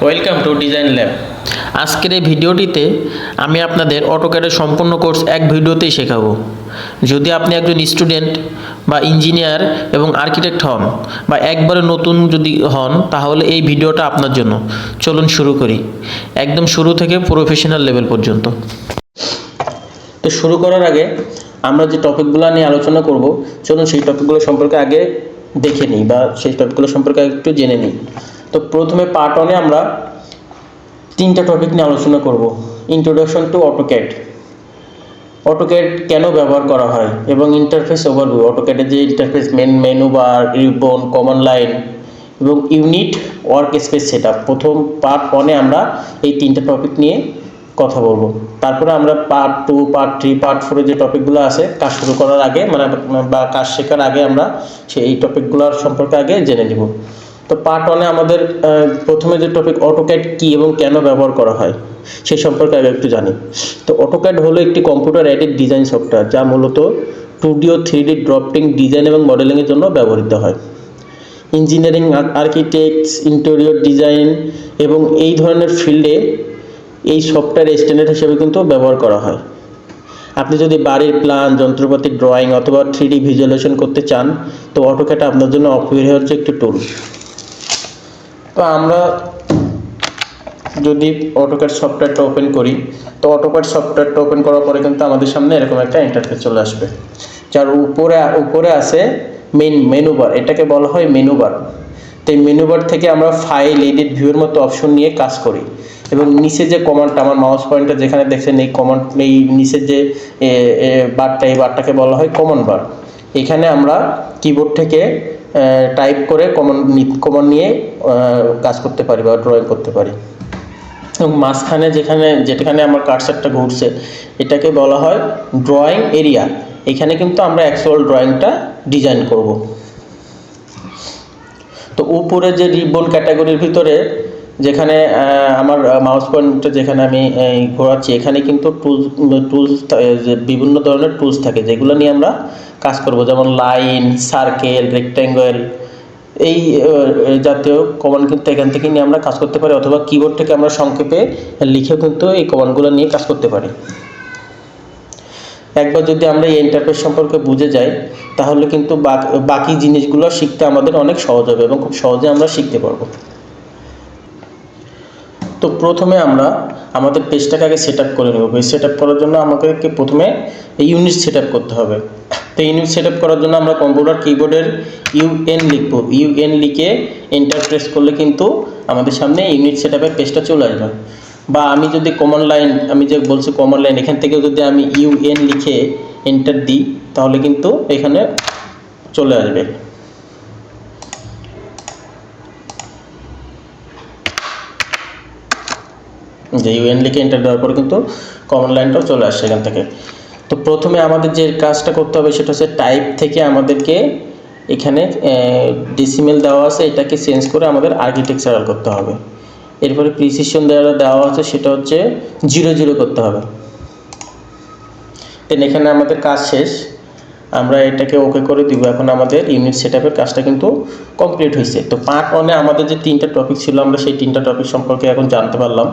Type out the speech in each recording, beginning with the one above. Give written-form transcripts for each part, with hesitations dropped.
Welcome to design lab. আজকের এই ভিডিওটিতে আমি আপনাদের অটোক্যাডের সম্পূর্ণ কোর্স এক ভিডিওতেই শেখাবো। যদি আপনি একজন স্টুডেন্ট বা ইঞ্জিনিয়ার এবং আর্কিটেক্ট হন বা একবারে নতুন যদি হন, তাহলে এই ভিডিওটা আপনার জন্য। চলুন শুরু করি, একদম শুরু থেকে প্রফেশনাল লেভেল পর্যন্ত। তো শুরু করার আগে আমরা যে টপিকগুলো নিয়ে আলোচনা করব, চলুন সেই টপিকগুলো সম্পর্কে আগে দেখে নিই বা সেই টপিকগুলো সম্পর্কে একটু জেনে নিই। তো প্রথমে পার্ট 1-এ আমরা তিনটা টপিক নিয়ে আলোচনা করব। ইন্ট্রোডাকশন টু অটোক্যাড, অটোক্যাড কেন ব্যবহার করা হয় এবং ইন্টারফেস ওভারভিউ, অটোক্যাডের যে interface, menu bar, ribbon, common line এবং ইউনিট ওয়ার্ক স্পেস সেটআপ। প্রথম পার্ট 1-এ আমরা এই তিনটা টপিক নিয়ে কথা বলবো। তারপরে আমরা পার্ট 2, পার্ট 3, পার্ট 4-এ যে টপিকগুলো আছে কাজ শুরু করার আগে বা কাজ শেখার আগে আমরা সেই টপিকগুলোর সম্পর্কে আগে জেনে নিব। তো পার্ট 1-এ আমাদের প্রথমে যে টপিক অটোক্যাড কী এবং কেন ব্যবহার করা হয় সেই সম্পর্কে আগে একটু জানি। তো অটোক্যাড হলো একটি কম্পিউটার এডেড ডিজাইন সফটওয়্যার যা মূলত 2D ও 3D ড্রফটিং, ডিজাইন এবং মডেলিংয়ের জন্য ব্যবহৃত হয়। ইঞ্জিনিয়ারিং, আর্কিটেক্টস, ইন্টেরিয়র ডিজাইন এবং এই ধরনের ফিল্ডে এই সফটওয়্যার স্ট্যান্ডার্ড হিসেবে কিন্তু ব্যবহার করা হয়। আপনি যদি বাড়ির প্ল্যান, যন্ত্রপাতি ড্রয়িং অথবা 3D ভিজুয়ালাইজেশন করতে চান, তো অটোক্যাড আপনার জন্য অপরিহার্য একটি টুল। তো আমরা যদি অটোক্যাড সফটওয়্যারটা ওপেন করি, তো অটোক্যাড সফটওয়্যারটা ওপেন করার পরে কিন্তু আমাদের সামনে এরকম একটা ইন্টারফেস চলে আসবে, যার উপরে আছে মেনু বার। এটাকে বলা হয় মেনু বার। তো এই মেনু বার থেকে আমরা ফাইল, এডিট, ভিউয়ের মতো অপশন নিয়ে কাজ করি এবং নিচে যে কমান্ডটা, আমার মাউস পয়েন্টার যেখানে দেখছেন, এই কমান্ড, এই নিচের যে বারটা, এই বারটাকে বলা হয় কমন বার। এখানে আমরা কিবোর্ড থেকে টাইপ করে কমন নিয়ে কাজ করতে পারি বা ড্রয়িং করতে পারি। এবং মাঝখানে যেখানে আমার কার্সারটা ঘুরছে, এটাকে বলা হয় ড্রয়িং এরিয়া। এখানে কিন্তু আমরা অ্যাকচুয়াল ড্রয়িংটা ডিজাইন করব। তো উপরে যে রিবন ক্যাটাগরির ভিতরে যেখানে আমার মাউস পয়েন্টটা যেখানে আমি ঘোরাচ্ছি, এখানে কিন্তু টুলস বিভিন্ন ধরনের টুলস থাকে যেগুলো নিয়ে আমরা কাজ করব, যেমন লাইন, সার্কেল, রেক্ট্যাঙ্গেল, এই জাতীয় কমান্ড কিন্তু এখান থেকে নিয়ে আমরা কাজ করতে পারি, অথবা কিবোর্ড থেকে আমরা সংক্ষেপে লিখেও কিন্তু এই কমান্ডগুলো নিয়ে কাজ করতে পারি। একবার যদি আমরা এই ইন্টারফেস সম্পর্কে বুঝে যাই, তাহলে কিন্তু বাকি জিনিসগুলো শিখতে আমাদের অনেক সহজ হবে এবং খুব সহজে আমরা শিখতে পারবো। তো প্রথমে আমরা আমাদের পেজটাকে আগে সেট আপ করে নেব। পেজ সেট আপ করার জন্য আমাদেরকে প্রথমে ইউনিট সেট আপ করতে হবে। তো ইউনিট সেট আপ করার জন্য আমরা কম্পিউটার কিবোর্ডের UN লিখব। UN লিখে এন্টার প্রেস করলে কিন্তু আমাদের সামনে ইউনিট সেট আপের পেজটা চলে আসবে। বা আমি যদি কমন লাইন, আমি যে বলছি কমন লাইন, এখান থেকে যদি আমি UN লিখে এন্টার দিই, তাহলে কিন্তু এখানে চলে আসবে। যে UN লিখে এন্টার দেওয়ার পর কিন্তু কমন লাইনটাও চলে আসছে এখান থেকে। তো প্রথমে আমাদের যে কাজটা করতে হবে সেটা হচ্ছে টাইপ থেকে আমাদেরকে এখানে ডেসিমেল দেওয়া আছে, এটাকে চেঞ্জ করে আমাদের আর্কিটেকচারাল করতে হবে। এরপরে প্রিসিশন দেওয়া আছে, সেটা হচ্ছে 00 করতে হবে। দেন এখানে আমাদের কাজ শেষ, আমরা এটাকে ওকে করে দিব। এখন আমাদের ইউনিট সেটআপের কাজটা কিন্তু কমপ্লিট হয়েছে। তো পার্ট 1-এ আমাদের যে তিনটা টপিক ছিল, আমরা সেই তিনটা টপিক সম্পর্কে এখন জানতে পারলাম।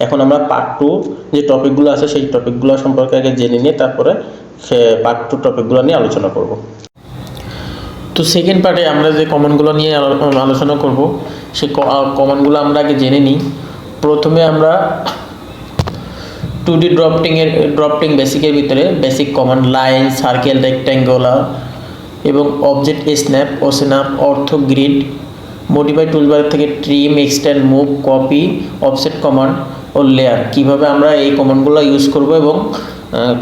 এখন আমরা পার্ট 2 যে টপিকগুলো আছে সেই টপিকগুলো সম্পর্কে আগে জেনে নিয়ে তারপরে পার্ট 2 টপিকগুলো নিয়ে আলোচনা করব। তো সেকেন্ড পার্টে আমরা যে কমনগুলো নিয়ে আলোচনা করব, সেই কমনগুলো আমরা আগে জেনে নিই। প্রথমে আমরা 2D ড্রফটিং বেসিকের ভিতরে basic command line, circle, rectangular এবং object snap, osnap, ortho, grid, modify toolbar থেকে trim, extend, move, copy, offset command ও লেয়ার, কীভাবে আমরা এই কমান্ডগুলো ইউজ করব এবং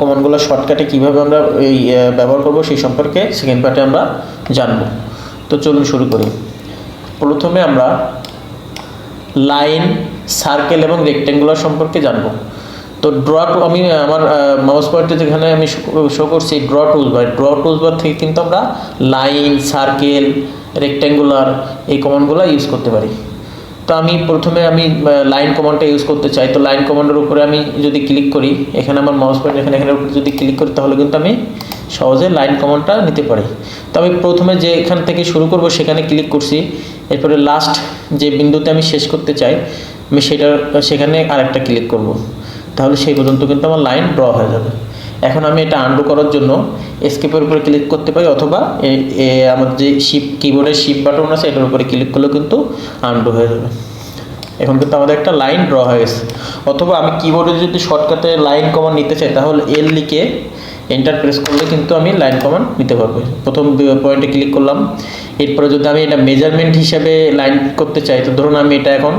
কমান্ডগুলো শর্টকাটে কীভাবে আমরা এই ব্যবহার করব সেই সম্পর্কে সেকেন্ড পার্টে আমরা জানব। তো চলুন শুরু করি। প্রথমে আমরা লাইন, সার্কেল এবং রেক্ট্যাঙ্গুলার সম্পর্কে জানব। তো আমি আমার মাউস পয়েন্টে যেখানে আমি শো করছি ড্র টুলবার থেকে কিন্তু আমরা লাইন, সার্কেল, রেক্ট্যাঙ্গুলার এই কমান্ডগুলো ইউজ করতে পারি। তো আমি প্রথমে লাইন কমান্ডটা ইউজ করতে চাই। তো লাইন কমান্ডের উপরে আমি যদি ক্লিক করি, এখানে আমার মাউস পয়েন্ট এখানে যদি ক্লিক করি, তাহলে কিন্তু আমি সহজে লাইন কমান্ডটা নিতে পারি। তো আমি প্রথমে যে এখান থেকে শুরু করব সেখানে ক্লিক করছি, এরপরে লাস্ট যে বিন্দুতে আমি শেষ করতে চাই আমি সেখানে আরেকটা ক্লিক করব, তাহলে সেই পর্যন্ত কিন্তু আমার লাইন ড্র হয়ে যাবে। এখন আমি এটা আনডু করার জন্য এস্কেপের উপরে ক্লিক করতে পারি, অথবা আমার যে কিবোর্ডের শিফট বাটন আছে এটার উপরে ক্লিক করলেও কিন্তু আনডু হয়ে যাবে। এখন কিন্তু আমাদের একটা লাইন ড্র হয়ে গেছে। অথবা আমি কিবোর্ডে যদি শর্টকাটে লাইন কমান্ড নিতে চাই, তাহলে এল লিখে এন্টার প্রেস করলে কিন্তু আমি লাইন কমান্ড নিতে পারবো। প্রথম পয়েন্টে ক্লিক করলাম, এরপরে যদি আমি এটা মেজারমেন্ট হিসাবে লাইন করতে চাই, তো ধরুন আমি এটা এখন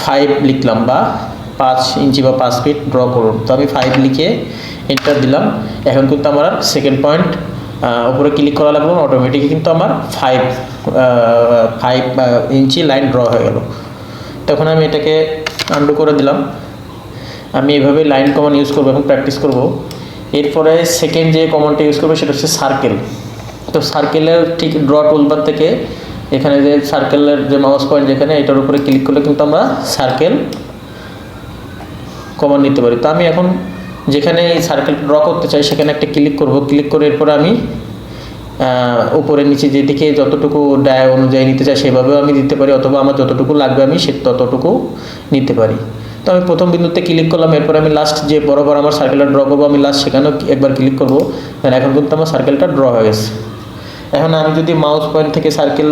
5 লিখলাম, বা 5 ইঞ্চি বা 5 ফিট ড্র করুন, তো আমি 5 লিখে এন্টার দিলাম। এখন কিন্তু আমার সেকেন্ড পয়েন্ট উপরে ক্লিক করা লাগলো, অটোমেটিকই কিন্তু আমার 5 ইঞ্চি লাইন ড্র হয়ে গেল। তখন আমি এটাকে আনডু করে দিলাম। আমি এভাবে লাইন কমান্ড ইউজ করবো এবং প্র্যাকটিস করব। এরপরে সেকেন্ড যে কমান্ডটা ইউজ করবো সেটা হচ্ছে সার্কেল। তো সার্কেলের ঠিক ড্র টুলবার থেকে এখানে যে সার্কেলের যে মাউস পয়েন্ট যেখানে, এটার উপরে ক্লিক করলে কিন্তু আমরা সার্কেল কমান্ড নিতে পারি। তো আমি এখন যেখানে এই সার্কেল ড্র করতে চাই সেখানে একটা ক্লিক করব, ক্লিক করে এরপরে আমি উপরে নিচে যেদিকে যতটুকু ডায়া অনুযায়ী নিতে চাই সেভাবেও আমি দিতে পারি, অথবা আমার যতটুকু লাগবে আমি ততটুকু নিতে পারি। তো আমি প্রথম বিন্দুতে ক্লিক করলাম, এরপর আমি লাস্ট যে বরাবর আমার সার্কেলটা ড্র করবো আমি লাস্ট সেখানেও একবার ক্লিক করবো। এখন কিন্তু আমার সার্কেলটা ড্র হয়ে গেছে। এখন আমি যদি মাউস পয়েন্ট থেকে সার্কেল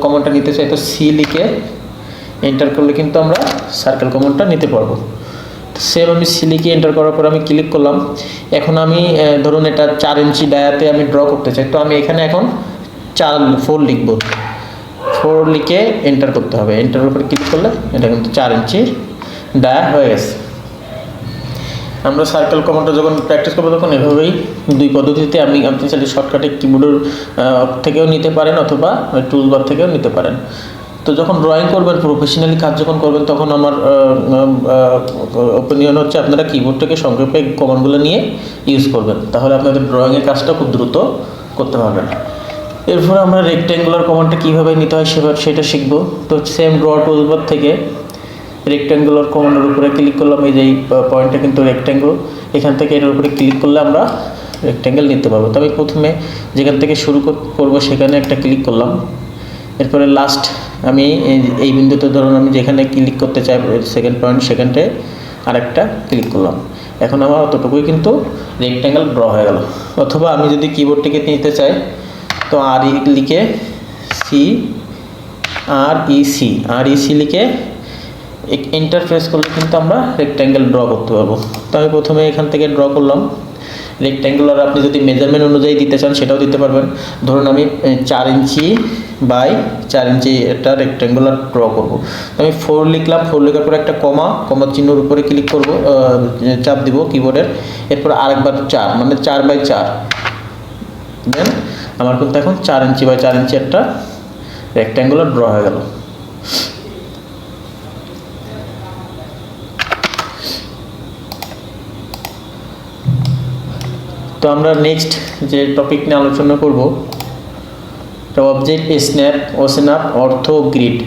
কমান্ডটা নিতে চাই, তো সি লিখে এন্টার করলে কিন্তু আমরা সার্কেল কমান্ডটা নিতে পারবো। সেম আমি সি লিখে এন্টার করার পর আমি ক্লিক করলাম। এখন আমি ধরুন এটা 4 ইঞ্চি ডায়াতে আমি ড্র করতে চাই, তো আমি এখানে এখন 4 লিখবো, 4 লিখে এন্টার করতে হবে। এন্টারের উপর ক্লিক করলে এটা কিন্তু 4 ইঞ্চি ডায়া হয়ে গেছে। আমরা সার্কেল কমান্ডটা যখন প্র্যাকটিস করবো তখন এভাবেই দুই পদ্ধতিতে আপনি চাইলে শর্টকাটে কিবোর্ডের থেকেও নিতে পারেন, অথবা টুলবার থেকেও নিতে পারেন। তো যখন ড্রয়িং করবেন, প্রফেশনালি কাজ যখন করবেন, তখন আমার ওপিনিয়ন হচ্ছে আপনারা কিবোর্ডটাকে সংক্ষেপে কমান্ডগুলো নিয়ে ইউজ করবেন, তাহলে আপনাদের ড্রয়িংয়ের কাজটা খুব দ্রুত করতে পারবেন। এরপর আমরা রেক্ট্যাঙ্গুলার কমান্ডটা কীভাবে নিতে হয় সেটা শিখব। তো সেম ড্র টুলবার থেকে রেক্ট্যাঙ্গুলার কমান্ডের উপরে ক্লিক করলাম, এই যে এই পয়েন্টটা কিন্তু রেক্ট্যাঙ্গেল, এখান থেকে এটার উপরে ক্লিক করলে আমরা রেক্ট্যাঙ্গেল নিতে পারবো। তবে প্রথমে যেখান থেকে শুরু করব সেখানে একটা ক্লিক করলাম, এরপরে লাস্ট আমি এই বিন্দুতে ধরুন আমি যেখানে ক্লিক করতে চাই সেকেন্ড পয়েন্ট, সেখানটায় আরেকটা ক্লিক করলাম। এখন আমার অতটুকুই কিন্তু রেক্ট্যাঙ্গেল ড্র হয়ে গেল। অথবা আমি যদি কিবোর্ডটিকে নিতে চাই, তো লিখে সি লিখে এন্টার প্রেস করলে কিন্তু আমরা রেক্ট্যাঙ্গেল ড্র করতে পারবো। তো আমি প্রথমে এখান থেকে ড্র করলাম রেক্ট্যাঙ্গুলার। আপনি যদি মেজারমেন্ট অনুযায়ী দিতে চান সেটাও দিতে পারবেন। ধরুন আমি 4 ইঞ্চি বাই 4 ইঞ্চি একটা রেক্ট্যাঙ্গুলার ড্র করব। আমি 4 লিখলাম, 4 লেখার পর একটা কমা চিহ্নের উপরে ক্লিক করব, চাপ দিব কিবোর্ডের, এরপর আরেকবার 4 মানে 4 বাই 4, দেন আমার কিন্তু এখন 4 ইঞ্চি বাই 4 ইঞ্চি একটা রেক্ট্যাঙ্গুলার ড্র হয়ে গেল। তো আমরা নেক্সট যে টপিক নিয়ে আলোচনা করব, অবজেক্ট স্ন্যাপ, স্ন্যাপ অর্থ গ্রিড।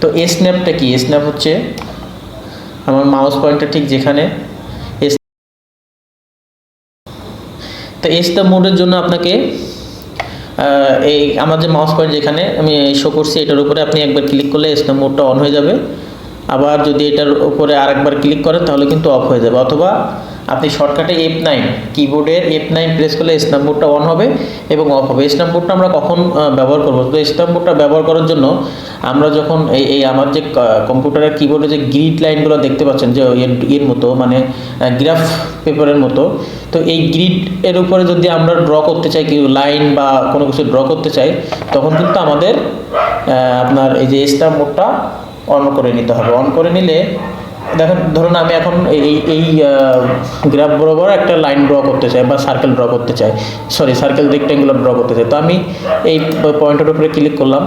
তো স্ন্যাপটা কি? স্ন্যাপ হচ্ছে আমার মাউস পয়েন্টার ঠিক যেখানে, তো স্ন্যাপ মোডের জন্য আপনাকে এই আমার যে মাউস পয়েন্ট যেখানে আমি শো করছি এটার উপরে আপনি একবার ক্লিক করলে স্ন্যাপ মোডটা অন হয়ে যাবে। আবার যদি এটার উপরে আরেকবার ক্লিক করেন তাহলে কিন্তু অফ হয়ে যাবে। অথবা আপনি শর্টকাটে F9 কিবোর্ডের F9 প্রেস করলে স্ন্যাপ মোডটা অন হবে এবং অফ হবে। স্ন্যাপ মোডটা আমরা কখন ব্যবহার করব? তো স্ন্যাপ মোডটা ব্যবহার করার জন্য আমরা যখন এই আমার যে কম্পিউটারের কিবোর্ডে যে গ্রিড লাইনগুলো দেখতে পাচ্ছেন যে এর মতো মানে গ্রাফ পেপারের মতো, তো এই গ্রিড এর উপরে যদি আমরা ড্র করতে চাই কি লাইন বা কোনো কিছু ড্র করতে চাই, তখন কিন্তু আমাদের আপনার এই যে স্ন্যাপ মোডটা অন করে নিতে হবে। অন করে নিলে দেখেন, ধরুন আমি এখন এই গ্রাফ বরাবর একটা লাইন ড্র করতে চাই বা সার্কেল ড্র করতে চাই, সার্কেল রেক্ট্যাঙ্গুলার ড্র করতে চাই। তো আমি এই পয়েন্টের উপরে ক্লিক করলাম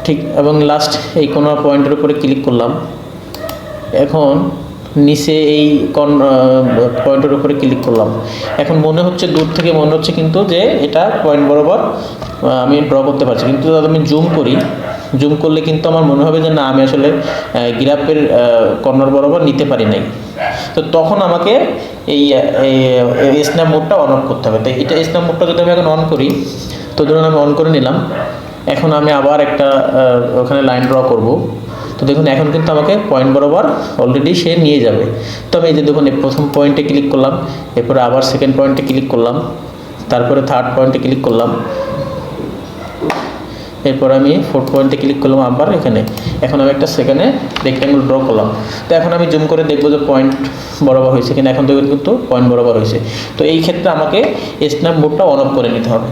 ঠিক, এবং লাস্ট এই কোনো পয়েন্টের উপরে ক্লিক করলাম। এখন নিচে এই পয়েন্টের উপরে ক্লিক করলাম। এখন মনে হচ্ছে দূর থেকে মনে হচ্ছে কিন্তু যে এটা পয়েন্ট বরাবর আমি ড্র করতে পারছি, কিন্তু যদি আমি জুম করলে কিন্তু আমার মনে হবে যে না, আমি আসলে গ্রাফের কর্নার বরাবর নিতে পারি নাই। তো তখন আমাকে এই স্ন্যাপ মোডটা অন অফ করতে হবে। তো এটা স্ন্যাপ মোডটা যদি আমি এখন অন করি, তো ধরুন আমি অন করে নিলাম। এখন আমি আবার একটা ওখানে লাইন ড্র করব। তো দেখুন এখন কিন্তু আমাকে পয়েন্ট বরাবর অলরেডি সে নিয়ে যাবে। তবে এই যে দেখুন প্রথম পয়েন্টে ক্লিক করলাম, এরপরে আবার সেকেন্ড পয়েন্টে ক্লিক করলাম, তারপরে থার্ড পয়েন্টে ক্লিক করলাম, এরপর আমি ফোর্থ পয়েন্টে ক্লিক করলাম আবার এখানে। এখন আমি একটা সেকেন্ডে রেক্ট্যাঙ্গেল ড্র করলাম। তো এখন আমি জুম করে দেখবো যে পয়েন্ট বরাবর হয়েছে কিনা। এখন দেখুন কিন্তু পয়েন্ট বরাবর হয়েছে। তো এই ক্ষেত্রে আমাকে স্ন্যাপ মোডটা অন অফ করে নিতে হবে।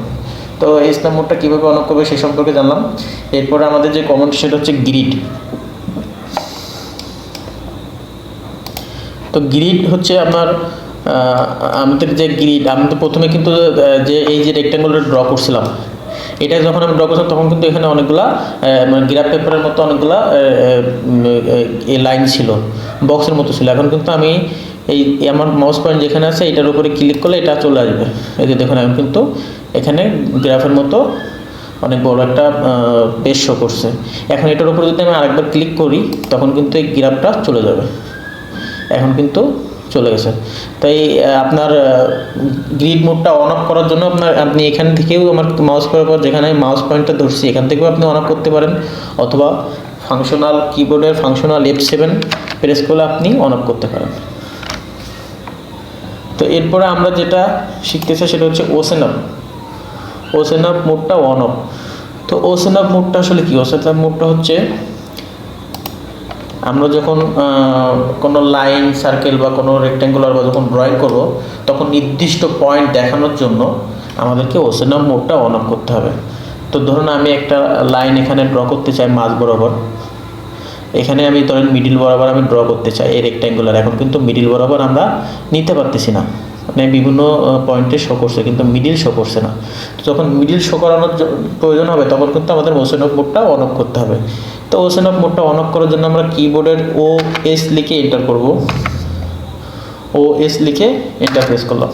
তো এই স্ন্যাপ মোডটা কীভাবে অন অফ করবে সে সম্পর্কে জানলাম। এরপরে আমাদের যে কমন সেটা হচ্ছে গ্রিড। তো গ্রিড হচ্ছে আপনার আমাদের যে গ্রিড, আমি তো প্রথমে কিন্তু যে এই যে রেক্ট্যাঙ্গেলটা ড্র করছিলাম, এটা যখন আমি ড্র করছিলাম তখন কিন্তু এখানে অনেকগুলা মানে গ্রাফ পেপারের মতো অনেকগুলা এই লাইন ছিল, বক্সের মতো ছিল। এখন কিন্তু আমি এই আমার মাউস পয়েন্ট যেখানে আছে এটার উপরে ক্লিক করলে এটা চলে আসবে। এই যে দেখুন আমি কিন্তু এখানে গ্রাফের মতো অনেক বড় একটা পেজ শো করছে। এখন এটার উপরে যদি আমি আরেকবার ক্লিক করি তখন কিন্তু এই গ্রাফটা চলে যাবে। এখন কিন্তু চলে গেছে। তাই আপনার গ্রিড মোডটা অন অফ করার জন্য আপনি এখান থেকেও আমার মাউস বরাবর যেখানে মাউস পয়েন্টটা ধরছি এখান থেকেও আপনি অন অফ করতে পারেন, অথবা ফাংশনাল কিবোর্ডের ফাংশনাল F7 প্রেস করলে আপনি অন অফ করতে পারেন। তো এরপরে আমরা যেটা শিখতেছি সেটা হচ্ছে ওসেন আপ মোডটা অন অফ। তো ওসেন আপ মোডটা আসলে কি? ওসেন আপ মোডটা হচ্ছে আমরা যখন কোনো লাইন, সার্কেল বা কোনো রেক্ট্যাঙ্গুলার বা যখন ড্রয়িং করব তখন নির্দিষ্ট পয়েন্ট দেখানোর জন্য আমাদেরকে ওসেন আপ মোডটা অন অফ করতে হবে। তো ধরুন আমি একটা লাইন এখানে ড্র করতে চাই মাঝ বরাবর, এখানে আমি ধরেন মিডিল বরাবর আমি ড্র করতে চাই এই রেক্ট্যাঙ্গুলার। এখন কিন্তু মিডিল বরাবর আমরা নিতে পারতেছি না, মানে বিভিন্ন পয়েন্টে শো করছে কিন্তু মিডিল শো করছে না। তো যখন মিডিল শো করানোর প্রয়োজন হবে তখন কিন্তু আমাদের ওসেন আপ মোডটা অন অফ করতে হবে। তো ওসেন আপ মোডটা অন অফ করার জন্য আমরা কিবোর্ডের OS লিখে এন্টার করব। OS লিখে এন্টার প্রেস করলাম।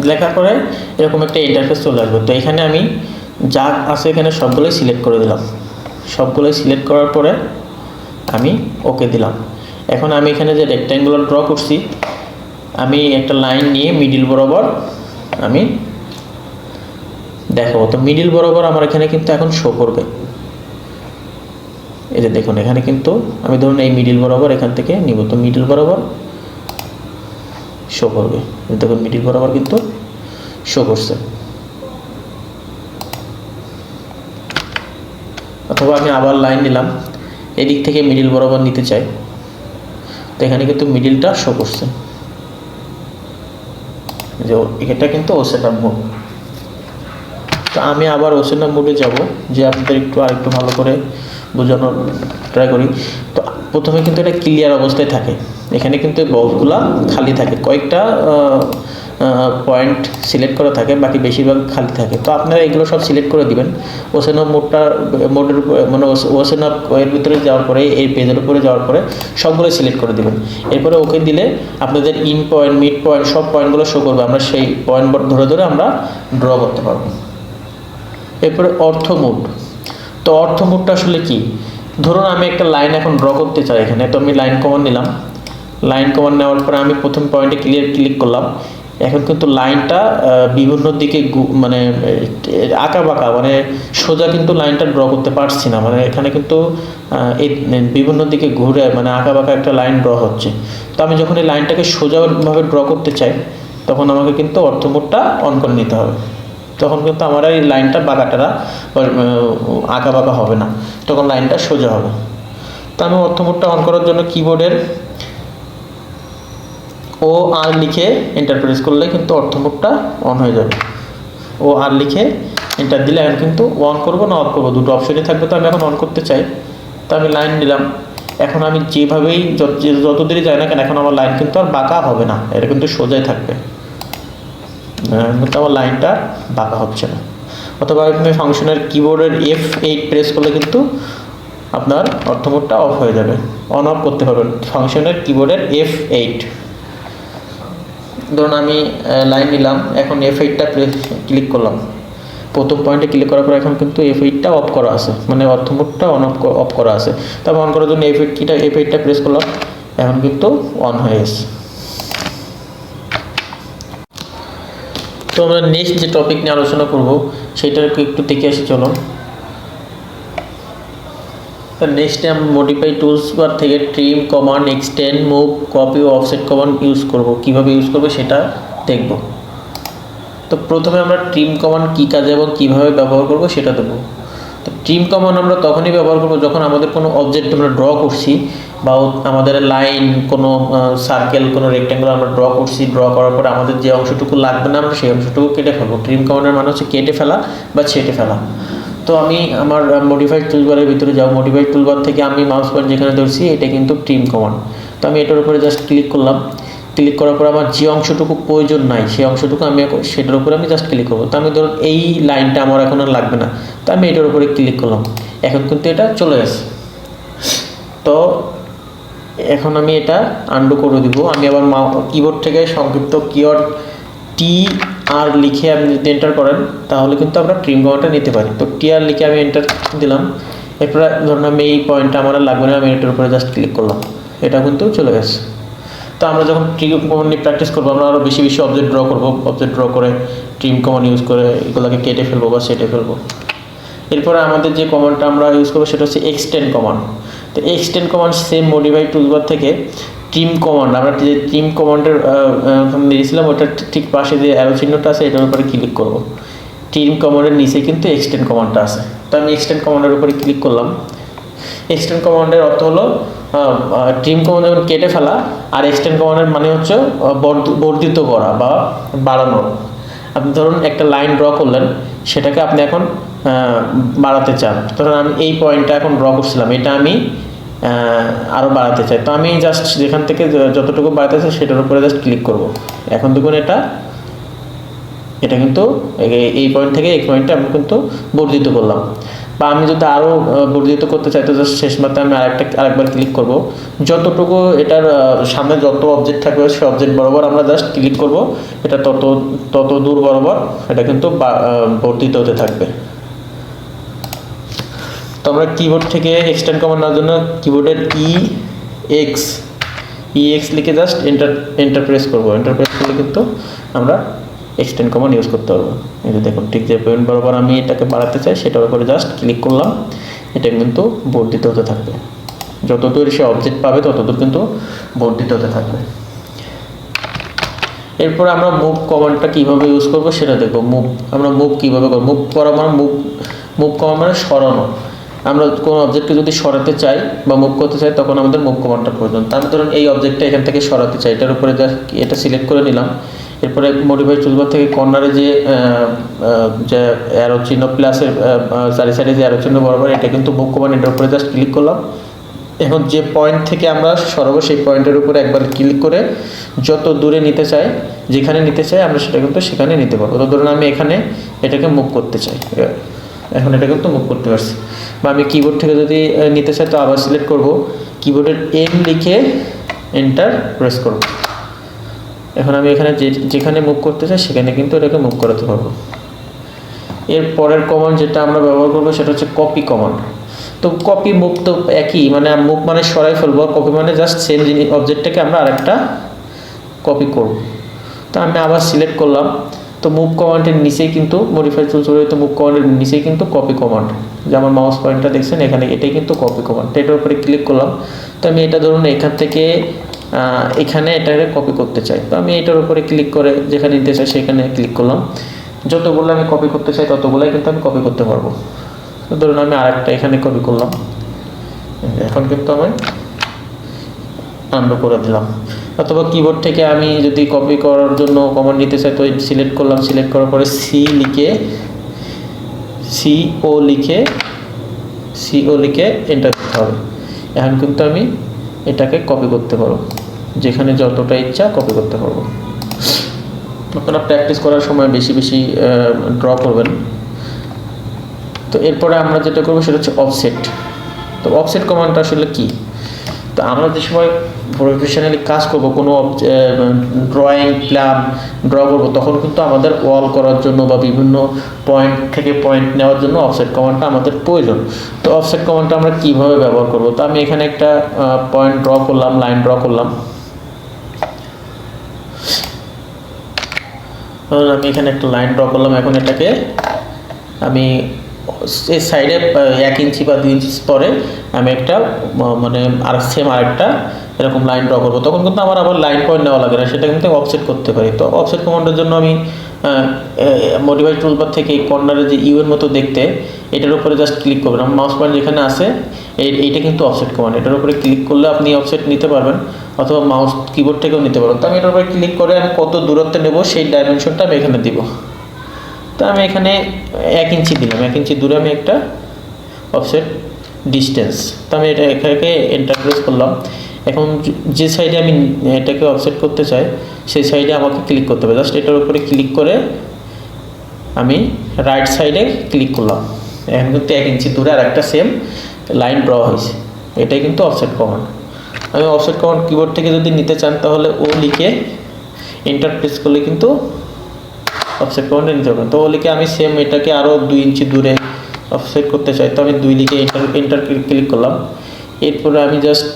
লেখার পরে এরকম একটা ইন্টারফেস চলে আসবে। তো এখানে আমি যা আছে এখানে সবগুলোই সিলেক্ট করে দিলাম। সবগুলোই সিলেক্ট করার পরে আমি ওকে দিলাম। এখন আমি এখানে যে রেক্ট্যাঙ্গুলার ড্র করছি আমি একটা লাইন নিয়ে মিডিল বরাবর আমি দেখাবো। তো মিডিল বরাবর আমার এখানে কিন্তু এখন শো করবে। এই যে দেখুন এখানে কিন্তু আমি ধরুন এই মিডিল বরাবর এখান থেকে নিব, তো মিডিল বরাবর শো করবে। দেখুন মিডিল বরাবর কিন্তু শো করছে। অথবা আমি আবার লাইন নিলাম, এদিক থেকে মিডিল বরাবর নিতে চাই, তো এখানে কিন্তু মিডিলটা শো করছে। যে এটা কিন্তু ওসেন আপ মোড। তো আমি আবার ওসেন আপ মোডে যাব, যে আপনাদের আরেকটু ভালো করে বোঝানোর ট্রাই করি। তো প্রথমে কিন্তু এটা ক্লিয়ার অবস্থায় থাকে, এখানে কিন্তু বক্সগুলা খালি থাকে, কয়েকটা পয়েন্ট সিলেক্ট করা থাকে, বাকি বেশিরভাগ খালি থাকে। তো আপনারা এগুলো সব সিলেক্ট করে দিবেন। ওসেন আপ মোডের মানে ওসেন আপ এর ভিতরে যাওয়ার পরে এই পেজের উপরে যাওয়ার পরে সবগুলো সিলেক্ট করে দিবেন। এরপরে ওকে দিলে আপনাদের ইন পয়েন্ট, মিড পয়েন্ট সব পয়েন্টগুলো শো করবে। আমরা সেই পয়েন্ট ধরে ধরে আমরা ড্র করতে পারবো। এরপরে অর্থ মোড। তো অর্থ মোডটা আসলে কি? ধরুন আমি একটা লাইন এখন ড্র করতে চাই এখানে, তো আমি লাইন কমান্ড নিলাম। লাইন কমান্ড নেওয়ার পরে আমি প্রথম পয়েন্টে ক্লিক করলাম। এখন কিন্তু লাইনটা বিভিন্ন দিকে মানে আঁকা বাঁকা, মানে সোজা কিন্তু লাইনটা ড্র করতে পারছি না, মানে এখানে কিন্তু এই বিভিন্ন দিকে ঘুরে মানে আঁকা বাঁকা একটা লাইন ড্র হচ্ছে। তো আমি যখন এই লাইনটাকে সোজাভাবে ড্র করতে চাই তখন আমাকে কিন্তু অর্থ মোডটা অন করে নিতে হবে। তখন কিন্তু আমার এই লাইনটা বাঁকাটারা আঁকা বাঁকা হবে না, তখন লাইনটা সোজা হবে। তো আমি অর্থ মোডটা অন করার জন্য কিবোর্ডের OR লিখে এন্টার প্রেস করলে কিন্তু অর্থ মোডটা অন হয়ে যাবে। OR লিখে এন্টার দিলে এখন কিন্তু অন করবো না অফ করবো দুটো অপশনই থাকবে। তো আমি এখন অন করতে চাই, তো আমি লাইন নিলাম। এখন আমি যেভাবেই যত দেরি যায় না কেন এখন আমার লাইন কিন্তু আর বাঁকা হবে না, এটা কিন্তু সোজাই থাকবে, কিন্তু আমার লাইনটা বাঁকা হচ্ছে না। অথবা আপনি ফাংশনের কিবোর্ডের F8 প্রেস করলে কিন্তু আপনার অর্থ মোডটা অফ হয়ে যাবে, অন অফ করতে পারবেন ফাংশনের কিবোর্ডের F8। ধরুন আমি লাইন নিলাম, এখন F8টা ক্লিক করলাম। প্রথম পয়েন্টে ক্লিক করার পর এখন কিন্তু F8টা অফ করা আছে, মানে অর্থ মোডটা অফ করা আছে। তারপর অন করার জন্য F8টা প্রেস করলাম, এখন কিন্তু অন হয়ে গেছে। তো তো আমরা নেক্সট যে টপিক নিয়ে আলোচনা করব সেটা একটু দেখে আসি চলো। নেক্সটে আমরা মডিফাই টুলস বার থেকে trim command, extend, move, copy ও অফসেট কমান্ড ইউজ করব। কিভাবে ইউজ করব সেটা দেখব। তো প্রথমে আমরা ট্রিম কমান্ড কী কাজে এবং কীভাবে ব্যবহার করব সেটা দেবো। তো ট্রিম কমান্ড আমরা তখনই ব্যবহার করব যখন আমাদের কোনো অবজেক্ট আমরা ড্র করছি বা আমাদের লাইন, কোনো সার্কেল, কোনো রেক্ট্যাঙ্গেল আমরা ড্র করছি, ড্র করার পরে আমাদের যে অংশটুকু লাগবে না আমরা সেই অংশটুকু কেটে ফেলবো। ট্রিম কমান্ডের মানে হচ্ছে কেটে ফেলা বা ছেঁটে ফেলা। তো আমি আমার মডিফাইড টুলবারের ভিতরে যাও, মডিফাইড টুলবার থেকে আমি মাউস পয়েন্ট যেখানে ধরছি এটা কিন্তু ট্রিম কমান্ড। তো আমি এটার উপরে জাস্ট ক্লিক করলাম। ক্লিক করার পর আমার যে অংশটুকু প্রয়োজন নাই সেই অংশটুকু আমি সেটার উপরে আমি জাস্ট ক্লিক করবো। তো আমি ধরুন এই লাইনটা আমার এখন আর লাগবে না, তো আমি এটার উপরে ক্লিক করলাম। এখন কিন্তু এটা চলে গেছে। তো এখন আমি এটা আন্ডু করে দিব। আমি আবার কিবোর্ড থেকে সংক্ষিপ্ত কিওয়ার্ড TR লিখে আপনি যদি এন্টার করেন তাহলে কিন্তু আমরা ট্রিম কমান্ডটা নিতে পারি। তো TR লিখে আমি এন্টার দিলাম। এরপরে ধরুন আমি এই পয়েন্টটা আমার লাগবে না, আমি এটার উপরে জাস্ট ক্লিক করলাম, এটা কিন্তু চলে গেছে। তো আমরা যখন ট্রিম কমান্ড নিয়ে প্র্যাকটিস করবো আমরা আরও বেশি বেশি অবজেক্ট ড্র করবো, অবজেক্ট ড্র করে ট্রিম কমান্ড ইউজ করে এগুলোকে কেটে ফেলবো বা সেটে ফেলবো। এরপরে আমাদের যে কমান্ডটা আমরা ইউজ করবো সেটা হচ্ছে এক্সটেন্ড কমান্ড। তো extend command same modify toolbar থেকে ট্রিম কমান্ড, আমরা যে ট্রিম কমান্ডের দিয়েছিলাম ওটা ঠিক পাশে যে অ্যারো চিহ্নটা আছে এটার উপরে ক্লিক করব। ট্রিম কমান্ডের নিচে কিন্তু এক্সটেন্ড কমান্ডটা আছে। তো আমি এক্সটেন্ড কমান্ডের উপরে ক্লিক করলাম। এক্সটেন্ড কমান্ডের অর্থ হলো ট্রিম কমান্ড যেমন কেটে ফেলা, আর এক্সটেন্ড কমান্ডের মানে হচ্ছে বর্ধিত করা বা বাড়ানো। আপনি ধরুন একটা লাইন ড্র করলেন, সেটাকে আপনি এখন বাড়াতে চান। ধরুন আমি এই পয়েন্টটা এখন ড্র করছিলাম, এটা আমি আরও বাড়াতে চাই। তো আমি জাস্ট যেখান থেকে যতটুকু বাড়াতে চাই সেটার উপরে জাস্ট ক্লিক করব। এখন দেখুন এটা কিন্তু এই পয়েন্ট থেকে এই পয়েন্টে আমি কিন্তু বর্ধিত করলাম। বা আমি যদি আরও বর্ধিত করতে চাই তো জাস্ট শেষ মাত্রায় আমি আরেকবার ক্লিক করব। যতটুকু এটার সামনে যত অবজেক্ট থাকবে সেই অবজেক্ট বরাবর আমরা জাস্ট ক্লিক করব, এটা তত দূর বরাবর এটা কিন্তু বর্ধিত হতে থাকবে। তো আমরা কিবোর্ড থেকে এক্সটেন্ড কমান্ড নেওয়ার জন্য কিবোর্ডের EX লিখে জাস্ট এন্টার প্রেস করব। এন্টার প্রেস করলে কিন্তু আমরা এক্সটেন্ড কমান্ড ইউজ করতে পারবো। এই যে দেখুন ঠিক যে পয়েন্ট বরাবর আমি এটাকে বাড়াতে চাই সেটার উপরে জাস্ট ক্লিক করলাম, এটা কিন্তু বর্ধিত হতে থাকবে। যতদূর সে অবজেক্ট পাবে ততদূর কিন্তু বর্ধিত হতে থাকবে। এরপর আমরা মুভ কমান্ডটা কীভাবে ইউজ করবো সেটা দেখবো। আমরা মুভ কীভাবে করবো, মুভ করা মানে মুভ কমান্ড মানে সরানো। আমরা কোনো অবজেক্টকে যদি সরাতে চাই বা মুভ করতে চাই তখন আমাদের মুভ কমান্ডটা প্রয়োজন। তার ধরুন এই অবজেক্টটা এখান থেকে সরাতে চাই, এটার উপরে এটা সিলেক্ট করে নিলাম। এরপরে মডিফাই টুলবার থেকে কর্নারে যে অ্যারো চিহ্ন প্লাসের চারি সাইডে যে অ্যারো চিহ্ন বরাবর এটা কিন্তু মুভ কমান্ড, এটার উপরে জাস্ট ক্লিক করলাম। এখন যে পয়েন্ট থেকে আমরা সরাবো সেই পয়েন্টের উপরে একবার ক্লিক করে যত দূরে নিতে চাই, যেখানে নিতে চাই আমরা সেটা কিন্তু সেখানে নিতে পারবো। তো ধরুন আমি এখানে এটাকে মুভ করতে চাই, এখন এটা কিন্তু মুভ করতে পারছি। বা আমি কিবোর্ড থেকে যদি নিতে চাই তো আবার সিলেক্ট করব, কিবোর্ডের M লিখে এন্টার প্রেস করব। এখন আমি এখানে যেখানে মুভ করতে চাই সেখানে কিন্তু এটাকে মুভ করাতে পারবো। এর পরের কমান্ড যেটা আমরা ব্যবহার করবো সেটা হচ্ছে কপি কমান্ড। তো কপি মুভ তো একই, মানে মুভ মানে সরাই ফেলবো, কপি মানে জাস্ট সেম জিনিস অবজেক্টটাকে আমরা আরেকটা কপি করব। তো আমি আবার সিলেক্ট করলাম। তো মুভ কমান্ডের নিচেই কিন্তু মডিফাই টুলস তো মুভ কমান্ডের নিচেই কিন্তু কপি কমান্ড, যে আমার মাউস পয়েন্টটা দেখছেন এখানে, এটাই কিন্তু কপি কমান্ড। তো এটার উপরে ক্লিক করলাম। তো আমি এটা ধরুন এখান থেকে এখানে এটাকে কপি করতে চাই, তো আমি এটার উপরে ক্লিক করে যেখানে নিতে চাই সেখানে ক্লিক করলাম। যতগুলো আমি কপি করতে চাই ততগুলোই কিন্তু আমি কপি করতে পারবো। তো ধরুন আমি আরেকটা এখানে কপি করলাম, এখন কিন্তু আমি আনডু করে দিলাম। অথবা কিবোর্ড থেকে আমি যদি কপি করার জন্য কমান্ড নিতে চাই তো সিলেক্ট করলাম, সিলেক্ট করার পরে CO লিখে এন্টার করতে হবে। এখন কিন্তু আমি এটাকে কপি করতে পারবো, যেখানে যতটা ইচ্ছা কপি করতে পারবো। আপনারা প্র্যাকটিস করার সময় বেশি বেশি ড্র করবেন। তো এরপরে আমরা যেটা করবো সেটা হচ্ছে অফসেট। তো অফসেট কমান্ডটা আসলে কি? তো আমরা যে সময় প্রফেশনালি কাজ করব, কোনো ড্রয়িং প্ল্যান ড্র করবো, তখন কিন্তু আমাদের ওয়াল করার জন্য বা বিভিন্ন পয়েন্ট থেকে পয়েন্ট নেওয়ার জন্য অফসেট কমান্ডটা আমাদের প্রয়োজন। তো অফসেট কমান্ডটা আমরা কিভাবে ব্যবহার করব? তো আমি এখানে একটা পয়েন্ট ড্র করলাম, লাইন ড্র করলাম। ধরুন আমি এখানে একটা লাইন ড্র করলাম। এখন এটাকে আমি এই সাইডে 1 ইঞ্চি বা 2 ইঞ্চি পরে আমি একটা মানে আরেকটা এরকম লাইন ড্র করবো। তখন কিন্তু আমার আবার লাইন পয়েন্ট নেওয়া লাগে না, সেটা কিন্তু অফসেট করতে পারি। তো অফসেট কমান্ডের জন্য আমি মডিফাই টুলবার থেকে এই কর্নারে যে ইউ এর মতো দেখতে, এটার উপরে জাস্ট ক্লিক করবেন। আমার মাউস পয়েন্ট যেখানে আছে এইটা কিন্তু অফসেট কমান্ড। এটার উপরে ক্লিক করলে আপনি অফসেট নিতে পারবেন, অথবা মাউস কিবোর্ড থেকেও নিতে পারবেন। তো আমি এটার উপরে ক্লিক করে আমি কত দূরত্বে নেব সেই ডাইমেনশনটা আমি এখানে দিব। তো আমি এখানে 1 ইঞ্চি দিলাম, 1 ইঞ্চি দূরে আমি একটা অফসেট ডিস্টেন্স। তো আমি এটাকে এন্টার প্রেস করলাম। এখন যে সাইডে আমি এটাকে অফসেট করতে চাই সেই সাইডে আমাকে ক্লিক করতে হবে। জাস্ট এটার উপরে ক্লিক করে আমি রাইট সাইডে ক্লিক করলাম। এখন কিন্তু 1 ইঞ্চি দূরে আর একটা সেম লাইন ড্র হয়েছে। এটাই কিন্তু অফসেট কমান্ড। আমি অফসেট কমান্ড কিবোর্ড থেকে যদি নিতে চান তাহলে ও লিখে এন্টার প্রেস করলে কিন্তু অফসেট কমান্ডে নিতে পারবেন। তো ও লিখে আমি সেম এটাকে আরও 2 ইঞ্চি দূরে অফসেট করতে চাই, তো আমি 2 লিখে এন্টার ক্লিক করলাম। এরপরে আমি জাস্ট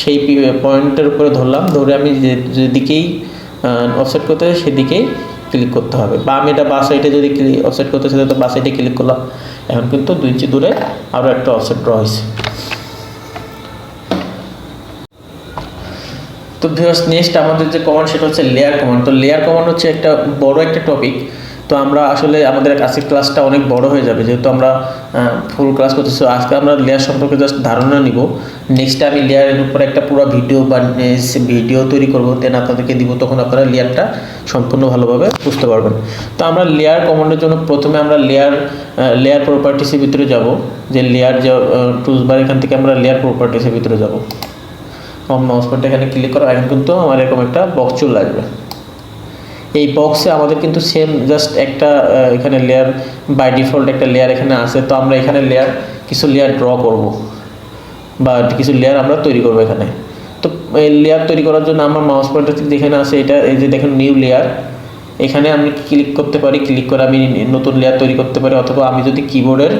সেই পয়েন্টের উপরে ধরলাম, ধরে আমি যেদিকেই অফসেট করতে চাই সেদিকেই ক্লিক করতে হবে। বা আমি এটা বাঁ সাইডে যদি অফসেট করতে চাই তো বাঁ সাইডে ক্লিক করলাম। এখন কিন্তু 2 ইঞ্চি দূরে আরও একটা অফসেট ড্র হয়েছে। তো ভিউয়ার্স, নেক্সট আমাদের যে কমান্ড সেটা হচ্ছে লেয়ার কমান্ড। তো লেয়ার কমান্ড হচ্ছে একটা বড় একটা টপিক। তো আমরা আসলে আমাদের আজকের ক্লাসটা অনেক বড় হয়ে যাবে, যেহেতু আমরা ফুল ক্লাস করতেছি। আজকে আমরা লেয়ার সম্পর্কে জাস্ট ধারণা নিব। নেক্সট আমি লেয়ারের উপর একটা পুরো ভিডিও তৈরি করব, দেন আপনাদেরকে দিব, তখন আপনারা লেয়ারটা সম্পূর্ণ ভালোভাবে বুঝতে পারবেন। তো আমরা লেয়ার কমান্ডের জন্য প্রথমে আমরা লেয়ার প্রপার্টিসের ভিতরে যাব। যে লেয়ার যে টুলস বার, এখান থেকে আমরা লেয়ার প্রপার্টিসের ভিতরে যাব। মাউস পয়েন্টটা এখানে ক্লিক করো। এখন কিন্তু আমার এরকম একটা বক্স চলে আসবে। এই বক্সে আমাদের কিন্তু সেম জাস্ট একটা এখানে লেয়ার বাই ডিফল্ট একটা লেয়ার এখানে আছে। তো আমরা এখানে কিছু লেয়ার ড্র করব বা কিছু লেয়ার আমরা তৈরি করব এখানে। তো এই লেয়ার তৈরি করার জন্য আমার মাউস পয়েন্টার যেখানে আছে এটা, এই যে দেখেন নিউ লেয়ার, এখানে আমি ক্লিক করতে পারি। ক্লিক করে আমি নতুন লেয়ার তৈরি করতে পারি, অথবা আমি যদি কিবোর্ডের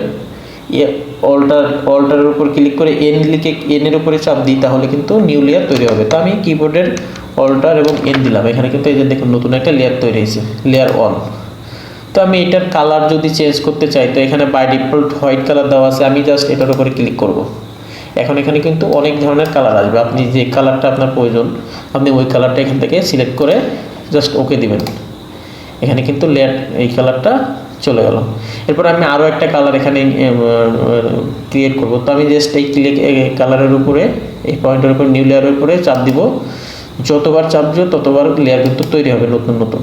অল্টারের উপর ক্লিক করে এনের উপরে চাপ দিই তাহলে কিন্তু নিউ লেয়ার তৈরি হবে। তো আমি কিবোর্ডের অল্টার এবং এন দিলাম। এখানে কিন্তু এই যে দেখুন নতুন একটা লেয়ার তৈরি হয়েছে, লেয়ার 1। তো আমি এটার কালার যদি চেঞ্জ করতে চাই তো এখানে বাই ডিফল্ট হোয়াইট কালার দেওয়া আছে, আমি জাস্ট এটার উপরে ক্লিক করব। এখন এখানে কিন্তু অনেক ধরনের কালার আসবে। আপনি যে কালারটা আপনার প্রয়োজন আপনি ওই কালারটা এখান থেকে সিলেক্ট করে জাস্ট ওকে দিবেন। এখানে কিন্তু লেয়ার এই কালারটা চলে গেল। এরপর আমি আরও একটা কালার এখানে ক্রিয়েট করব। তো আমি জাস্ট এই কালারের উপরে, এই পয়েন্টের উপরে নিউ লেয়ারের উপরে চাপ দিব। যতবার চাপ দিব ততবার লেয়ার কিন্তু তৈরি হবে নতুন নতুন।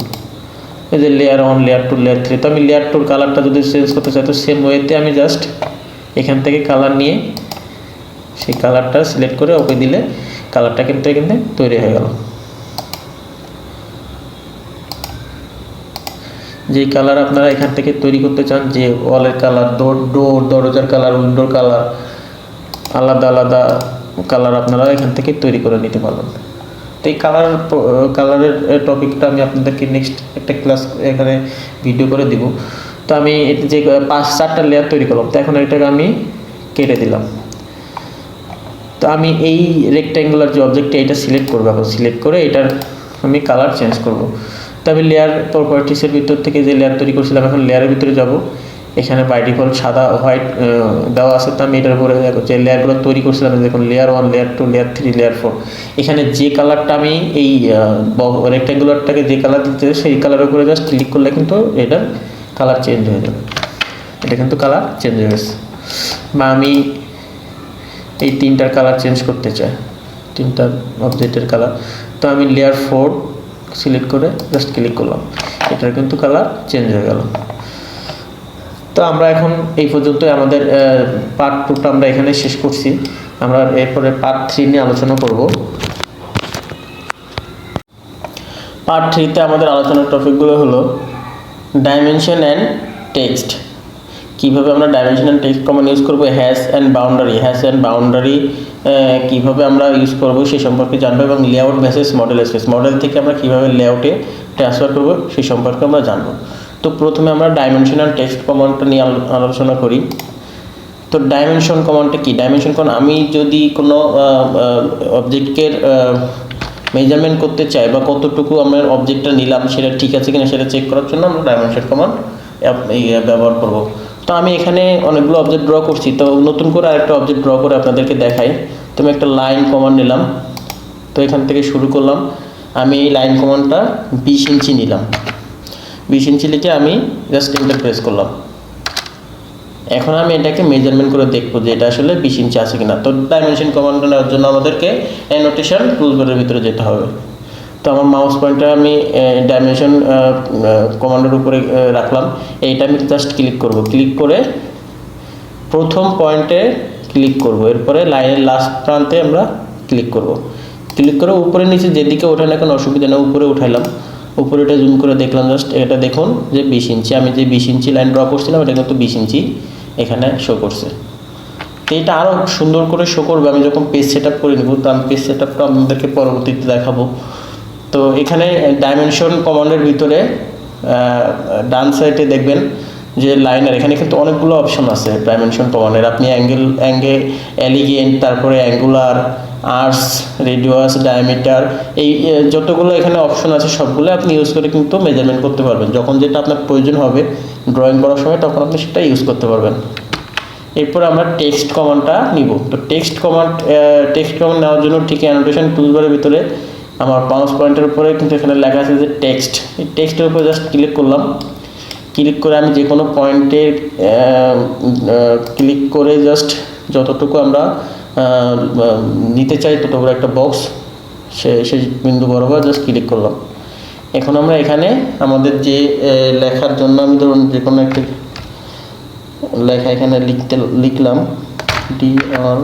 এই যে লেয়ার 1, লেয়ার 2, লেয়ার 3। তো আমি লেয়ার 2 কালারটা যদি চেঞ্জ করতে চাই তো সেম ওয়েতে আমি জাস্ট এখান থেকে কালার নিয়ে সেই কালারটা সিলেক্ট করে ওকে দিলে কালারটা কিন্তু এখানে তৈরি হয়ে গেল। যে কালার আপনারা এখান থেকে তৈরি করতে চান, যে ওয়ালের কালার, দরজার কালার, উইন্ডোর কালার, আলাদা আলাদা কালার আপনারা এখান থেকে তৈরি করে নিতে পারবেন। তো এই কালারের টপিকটা আমি আপনাদেরকে নেক্সট একটা ক্লাস এখানে ভিডিও করে দিব। তো আমি যে 5-4টা লেয়ার তৈরি করলাম, তো এখন এটাকে আমি কেটে দিলাম। তো আমি এই রেক্ট্যাঙ্গুলার যে অবজেক্টটা এটা সিলেক্ট করবো। এখন সিলেক্ট করে এটার আমি কালার চেঞ্জ করব। তো আমি লেয়ার প্রপার্টিসের ভিতর থেকে যে লেয়ার তৈরি করছিলাম এখন লেয়ারের ভিতরে যাব। এখানে বাই ডিফল্ট সাদা হোয়াইট দেওয়া আছে। তো আমি এটার উপরে যে লেয়ারগুলো তৈরি করছিলাম দেখুন লেয়ার 1, লেয়ার 2, লেয়ার 3, লেয়ার 4। এখানে যে কালারটা আমি এই রেক্ট্যাঙ্গুলারটাকে যে কালার দিতে সেই কালারের উপরে জাস্ট ক্লিক করলে কিন্তু এটার কালার চেঞ্জ হয়ে যাবে। এটা কিন্তু কালার চেঞ্জ হয়ে গেছে। বা আমি এই 3টার কালার চেঞ্জ করতে চাই, 3টা অবজেক্টের কালার। তো আমি লেয়ার 4 সিলেক্ট করে জাস্ট ক্লিক করলাম, এটার কিন্তু কালার চেঞ্জ হয়ে গেল। তো আমরা এখন এই পর্যন্ত আমাদের পার্ট 2টা আমরা এখানে শেষ করছি। আমরা এরপরে পার্ট 3 নিয়ে আলোচনা করব। পার্ট 3তে আমাদের আলোচনার টপিকগুলো হলো ডাইমেনশন অ্যান্ড টেক্সট। কীভাবে আমরা dimension and text command use করবো, হ্যাশ অ্যান্ড বাউন্ডারি কীভাবে আমরা ইউজ করবো সেই সম্পর্কে জানবো, এবং layout versus model space, model থেকে আমরা কীভাবে লেআউটে ট্রান্সফার করবো সেই সম্পর্কে আমরা জানবো। তো প্রথমে আমরা ডাইমেনশন অ্যান্ড টেক্সট কমান্ডটা নিয়ে আলোচনা করি। তো ডাইমেনশন কমান্ডটা কি? ডাইমেনশন কমান্ড, আমি যদি কোনো অবজেক্টের মেজারমেন্ট করতে চাই বা কতটুকু আমরা অবজেক্টটা নিলাম সেটা ঠিক আছে কিনা সেটা চেক করার জন্য আমরা ডাইমেনশন কমান্ড ব্যবহার করব। তো আমি এখানে অনেকগুলো অবজেক্ট ড্র করছি, তো নতুন করে আরেকটা অবজেক্ট ড্র করে আপনাদেরকে দেখাই। তো আমি একটা লাইন কমান্ড নিলাম, তো এখান থেকে শুরু করলাম। আমি এই লাইন কমান্ডটা 20 ইঞ্চি নিলাম, 20 ইঞ্চি লিখে আমি জাস্ট এন্টার প্রেস করলাম। এখন আমি এটাকে মেজারমেন্ট করে দেখবো যে এটা আসলে 20 ইঞ্চি আছে কিনা। তো ডাইমেনশন কমান্ড নেওয়ার জন্য আমাদেরকে অ্যানোটেশন টুলবারের ভিতরে যেতে হবে। তো আমার মাউস পয়েন্টার আমি ডাইমেনশন কমান্ডের উপরে রাখলাম, এইটা আমি জাস্ট ক্লিক করব, ক্লিক করে প্রথম পয়েন্টে ক্লিক করব, এরপরে লাইনের লাস্ট প্রান্তে আমরা ক্লিক করব, ক্লিক করে উপরে নিচে যেদিকে ওঠানো কোনো অসুবিধা নেই, উপরে উঠাইলাম। উপরে এটা জুম করে দেখলাম, জাস্ট এটা দেখুন যে 20 ইঞ্চি, আমি যে 20 ইঞ্চি লাইন ড্র করছিলাম এটা কিন্তু 20 ইঞ্চি এখানে শো করছে। তো এটা আরও সুন্দর করে শো করবে আমি যখন পেজ সেট আপ করে নেব। তো আমি পেজ সেট আপটা আপনাদেরকে পরবর্তীতে দেখাবো। তো এখানে ডাইমেনশন কমান্ডের ভিতরে ডান সাইডে দেখবেন যে লাইনার, এখানে কিন্তু অনেকগুলো অপশন আছে ডাইমেনশন কমান্ডের। আপনি এলিগেন্ট, তারপরে অ্যাঙ্গুলার, আর্স, রেডিয়াস, ডায়ামিটার, এই যতগুলো এখানে অপশন আছে সবগুলো আপনি ইউজ করে কিন্তু মেজারমেন্ট করতে পারবেন। যখন যেটা আপনার প্রয়োজন হবে ড্রয়িং করার সময় তখন আপনি সেটা ইউজ করতে পারবেন। এরপর আমরা টেক্সট কমান্ডটা নিব। তো টেক্সট কমান্ড নেওয়ার জন্য ঠিক অ্যানোটেশন টুলবারের ভিতরে আমার মাউস পয়েন্টের উপরে কিন্তু এখানে লেখা আছে যে টেক্সট, এই টেক্সটের উপরে জাস্ট ক্লিক করলাম। ক্লিক করে আমি যে কোনো পয়েন্টে ক্লিক করে জাস্ট যতটুকু আমরা নিতে চাই ততটুকু একটা বক্স সেই বিন্দু বরাবর জাস্ট ক্লিক করলাম। এখন আমরা এখানে আমাদের যে লেখার জন্য আমি ধরুন যে কোনো একটা লেখা এখানে লিখলাম DR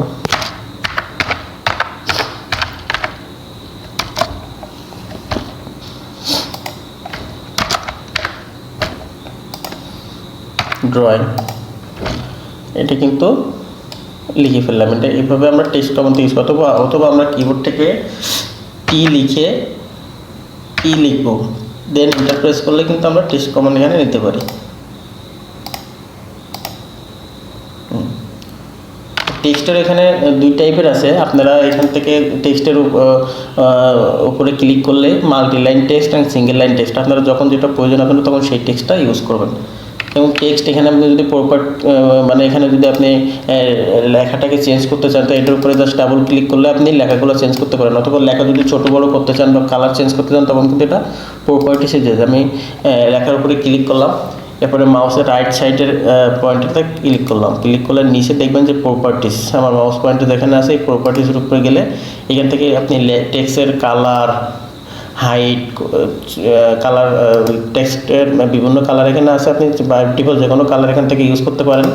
ড্রয়িং, এটা কিন্তু লিখে ফেললাম। এটা এইভাবে আমরা টেক্সট কমান্ড ইউজ করতে অথবা আমরা কিবোর্ড থেকে টি লিখে লিখব, দেন এন্টার প্রেস করলে কিন্তু আমরা টেক্সট কমান্ড এখানে নিতে পারি। টেক্সটের এখানে দুই টাইপের আছে, আপনারা এখান থেকে টেক্সটের উপরে ক্লিক করলে multi line text and single line text, আপনারা যখন যেটা প্রয়োজন হবে তখন সেই টেক্সটটা ইউজ করবেন। এবং টেক্সট এখানে আপনি যদি মানে এখানে যদি আপনি লেখাটাকে চেঞ্জ করতে চান তো এটার উপরে জাস্ট ডাবল ক্লিক করলে আপনি লেখাগুলো চেঞ্জ করতে পারেন, অথবা লেখা যদি ছোটো বড়ো করতে চান বা কালার চেঞ্জ করতে চান তখন কিন্তু এটা প্রপার্টিসে যায়। আমি লেখার উপরে ক্লিক করলাম, এরপরে মাউসের রাইট সাইডের পয়েন্টটাতে ক্লিক করলাম, ক্লিক করলে নিচে দেখবেন যে প্রপার্টিস, আমার মাউস পয়েন্টে যেখানে আছে এই প্রপার্টিসের উপরে গেলে এখান থেকে আপনি টেক্সটের কালার, হাইট, কালার, টেক্সটের বিভিন্ন কালার এখানে আছে, আপনি বাই ডিফল্ট যে কোনো কালার এখান থেকে ইউজ করতে পারেন।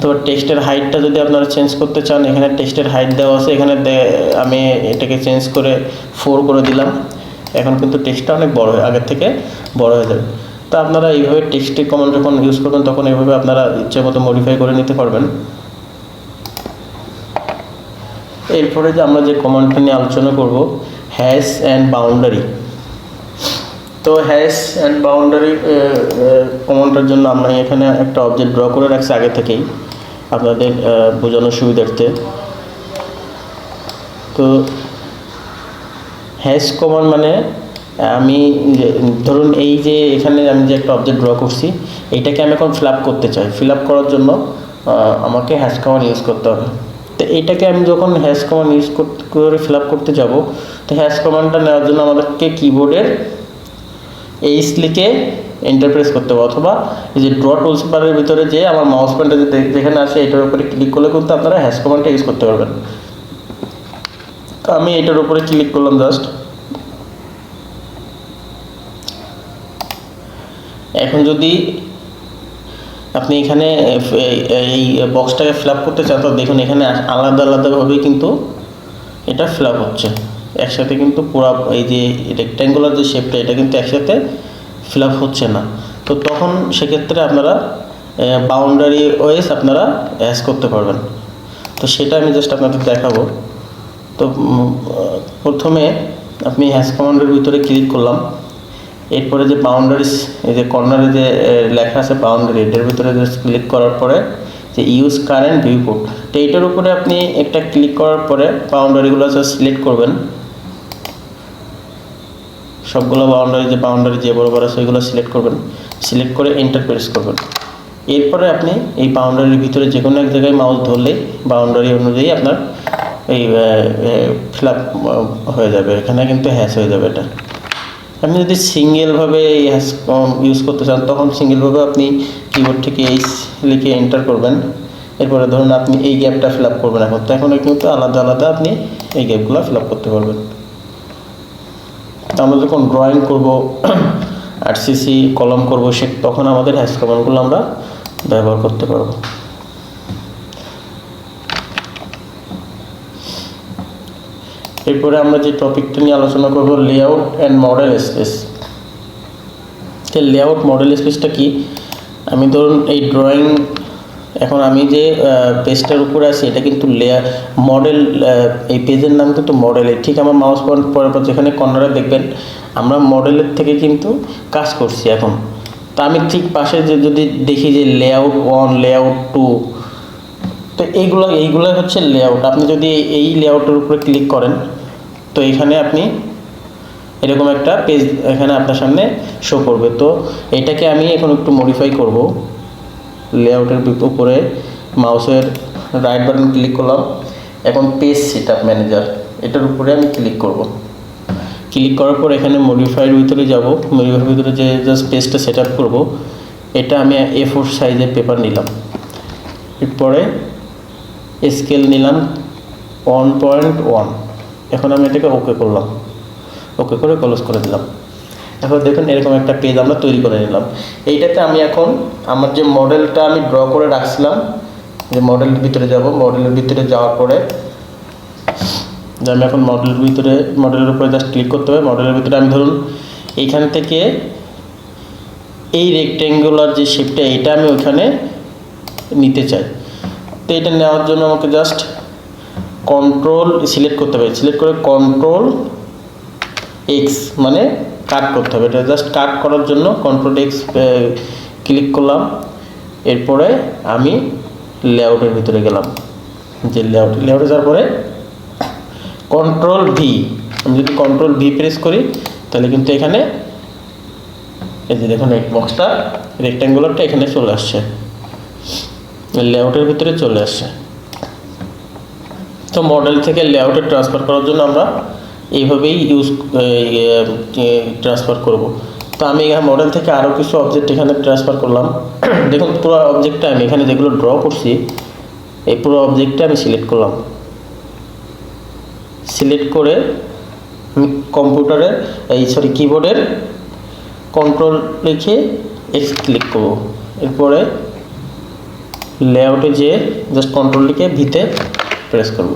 তো টেক্সটের হাইটটা যদি আপনারা চেঞ্জ করতে চান এখানে টেক্সটের হাইট দেওয়া আছে, এখানে আমি এটাকে চেঞ্জ করে 4 করে দিলাম। এখন কিন্তু টেক্সটটা অনেক বড় হয়, আগের থেকে বড় হয়ে যাবে। তো আপনারা এইভাবে টেক্সটের কমান্ড যখন ইউজ করবেন তখন এইভাবে আপনারা ইচ্ছে মতো মডিফাই করে নিতে পারবেন। এরপরে যে আমরা যে কমান্ডটা নিয়ে আলোচনা করব, হ্যাশ অ্যান্ড বাউন্ডারি। তো হ্যাশ অ্যান্ড বাউন্ডারি কমান্ডটার জন্য আমরা এখানে একটা অবজেক্ট ড্র করে রাখছি আগে থেকেই আপনাদের বোঝানোর সুবিধার্থে। তো হ্যাশ কমান্ড মানে আমি ধরুন এই যে এখানে আমি যে একটা অবজেক্ট ড্র করছি এইটাকে আমি এখন ফিল আপ করতে চাই, ফিল আপ করার জন্য আমাকে হ্যাশ কমান্ড ইউজ করতে হবে। তো এইটাকে আমি যখন হ্যাশ কমান্ড ইউজ করে ফিল আপ করতে যাব তো হ্যাশ কমান্ডটা নেওয়ার জন্য আমাদেরকে কিবোর্ডের এইচ লিখে এন্টার প্রেস করতে হবে, অথবা এই যে ড্র টুলস বারের ভিতরে যে আমার মাউস পয়েন্টার যেখানে আছে এটার উপরে ক্লিক করলে কিন্তু আপনারা হ্যাশ কমান্ডটা ইউজ করতে পারবেন। তো আমি এটার উপরে ক্লিক করলাম জাস্ট। এখন যদি আপনি এখানে এই বক্সটাকে ফিল আপ করতে চান তো দেখুন এখানে আলাদা আলাদাভাবেই কিন্তু এটা ফিল আপ হচ্ছে, একসাথে কিন্তু পুরো এই যে রেক্ট্যাঙ্গুলার যে শেপটা এটা কিন্তু একসাথে ফিল আপ হচ্ছে না। তো তখন সেক্ষেত্রে আপনারা বাউন্ডারি ওয়েস আপনারা অ্যাড করতে পারবেন। তো সেটা আমি জাস্ট আপনাদের দেখাবো। তো প্রথমে আপনি হ্যাশ কমান্ডের ভিতরে ক্লিক করলাম, এরপরে যে বাউন্ডারিস এই যে কর্নারে যে লেখা আছে বাউন্ডারি এটার ভিতরে জাস্ট ক্লিক করার পরে যে ইউজ কারেন্ট ভিউপোর্ট, তো এইটার উপরে আপনি একটা ক্লিক করার পরে বাউন্ডারিগুলো সিলেক্ট করবেন। সবগুলো বাউন্ডারি যে বরাবর আছে ওইগুলো সিলেক্ট করবেন, সিলেক্ট করে এন্টার প্রেস করবেন। এরপরে আপনি এই বাউন্ডারির ভিতরে যে কোনো এক জায়গায় মাউস ধরলেই বাউন্ডারি অনুযায়ী আপনার এই ফিল আপ হয়ে যাবে। এখানে কিন্তু হ্যাশ হয়ে যাবে এটা। আপনি যদি সিঙ্গেলভাবে এই হ্যাশ ইউজ করতে চান তখন সিঙ্গেলভাবে আপনি কিবোর্ড থেকে এইচ লিখে এন্টার করবেন। এরপরে ধরুন আপনি এই গ্যাপটা ফিল আপ করবেন এখন, তো এখন কিন্তু আলাদা আলাদা আপনি এই গ্যাপগুলো ফিল আপ করতে পারবেন। আমরা যখন ড্রয়িং করব আরসিসি কলম করব তখন আমাদের হ্যাশ কমান্ডগুলো আমরা ব্যবহার করতে পারবো। এরপরে আমরা যে টপিকটা নিয়ে আলোচনা করব layout and model space. Layout model স্পেসটা কি? আমি ধরুন এই ড্রয়িং এখন আমি যে পেজটার উপরে আছি এটা কিন্তু মডেল, এই পেজের নাম কিন্তু মডেলের। ঠিক আমার মাউস পয়েন্ট পরের পর যেখানে কর্নারে দেখবেন আমরা মডেলের থেকে কিন্তু কাজ করছি এখন। তা আমি ঠিক পাশে যদি দেখি যে লেআউট 1, লেআউট 2, তো এইগুলো হচ্ছে লেআউট। আপনি যদি এই লেআউটের উপরে ক্লিক করেন তো এখানে আপনি এরকম একটা পেজ এখানে আপনার সামনে শো করবে। তো এটাকে আমি এখন একটু মডিফাই করব। লেআউটের উপরে মাউসের রাইট বাটন ক্লিক করলাম, এখন পেজ সেটআপ ম্যানেজার এটার উপরে আমি ক্লিক করব। ক্লিক করার পর এখানে মডিফাইয়ের ভিতরে যাব, মডিফাইয়ের ভিতরে যে জাস্ট পেজটা সেটআপ করব এটা আমি A4 সাইজের পেপার নিলাম। এরপরে স্কেল নিলাম 1.1। এখন আমি এটাকে ওকে করলাম, ওকে করে ক্লোজ করে দিলাম। এখন দেখুন এরকম একটা পেজ আমরা তৈরি করে নিলাম। এইটাতে আমি এখন আমার যে মডেলটা আমি ড্র করে রাখছিলাম, যে মডেলের ভিতরে যাব, মডেলের ভিতরে যাওয়ার পরে আমি এখন মডেলের উপরে জাস্ট ক্লিক করতে হবে। মডেলের ভিতরে আমি ধরুন এইখান থেকে এই রেক্ট্যাঙ্গুলার যে শেপটা এইটা আমি ওইখানে নিতে চাই। তো এটা নেওয়ার জন্য আমাকে জাস্ট কন্ট্রোল সিলেক্ট করতে হবে, সিলেক্ট করে কন্ট্রোল এক্স মানে কাট করতে হবে। এটা জাস্ট কাট করার জন্য কন্ট্রোল এক্স ক্লিক করলাম। এরপরে আমি লেআউটের ভিতরে গেলাম, যে লেআউটে যাওয়ার পরে কন্ট্রোল ভি, আমি যদি কন্ট্রোল ভি প্রেস করি তাহলে কিন্তু এখানে এই যে দেখুন এই বক্সটা রেক্ট্যাঙ্গুলারটা এখানে চলে আসছে, লেআউটের ভিতরে চলে আসছে। তো মডেল থেকে লেআউটে ট্রান্সফার করার জন্য আমরা এইভাবেই ট্রান্সফার করব। তো আমি এখানে মডেল থেকে আরও কিছু অবজেক্ট এখানে ট্রান্সফার করলাম। দেখুন পুরো অবজেক্টটা আমি এখানে যেগুলো ড্র করছি এই পুরো অবজেক্টটা আমি সিলেক্ট করলাম। সিলেক্ট করে আমি কিবোর্ডের কন্ট্রোল লিখে এক্স ক্লিক করব। এরপরে লেআউটে যেয়ে জাস্ট কন্ট্রোল লিখে ভিতে প্রেস করব।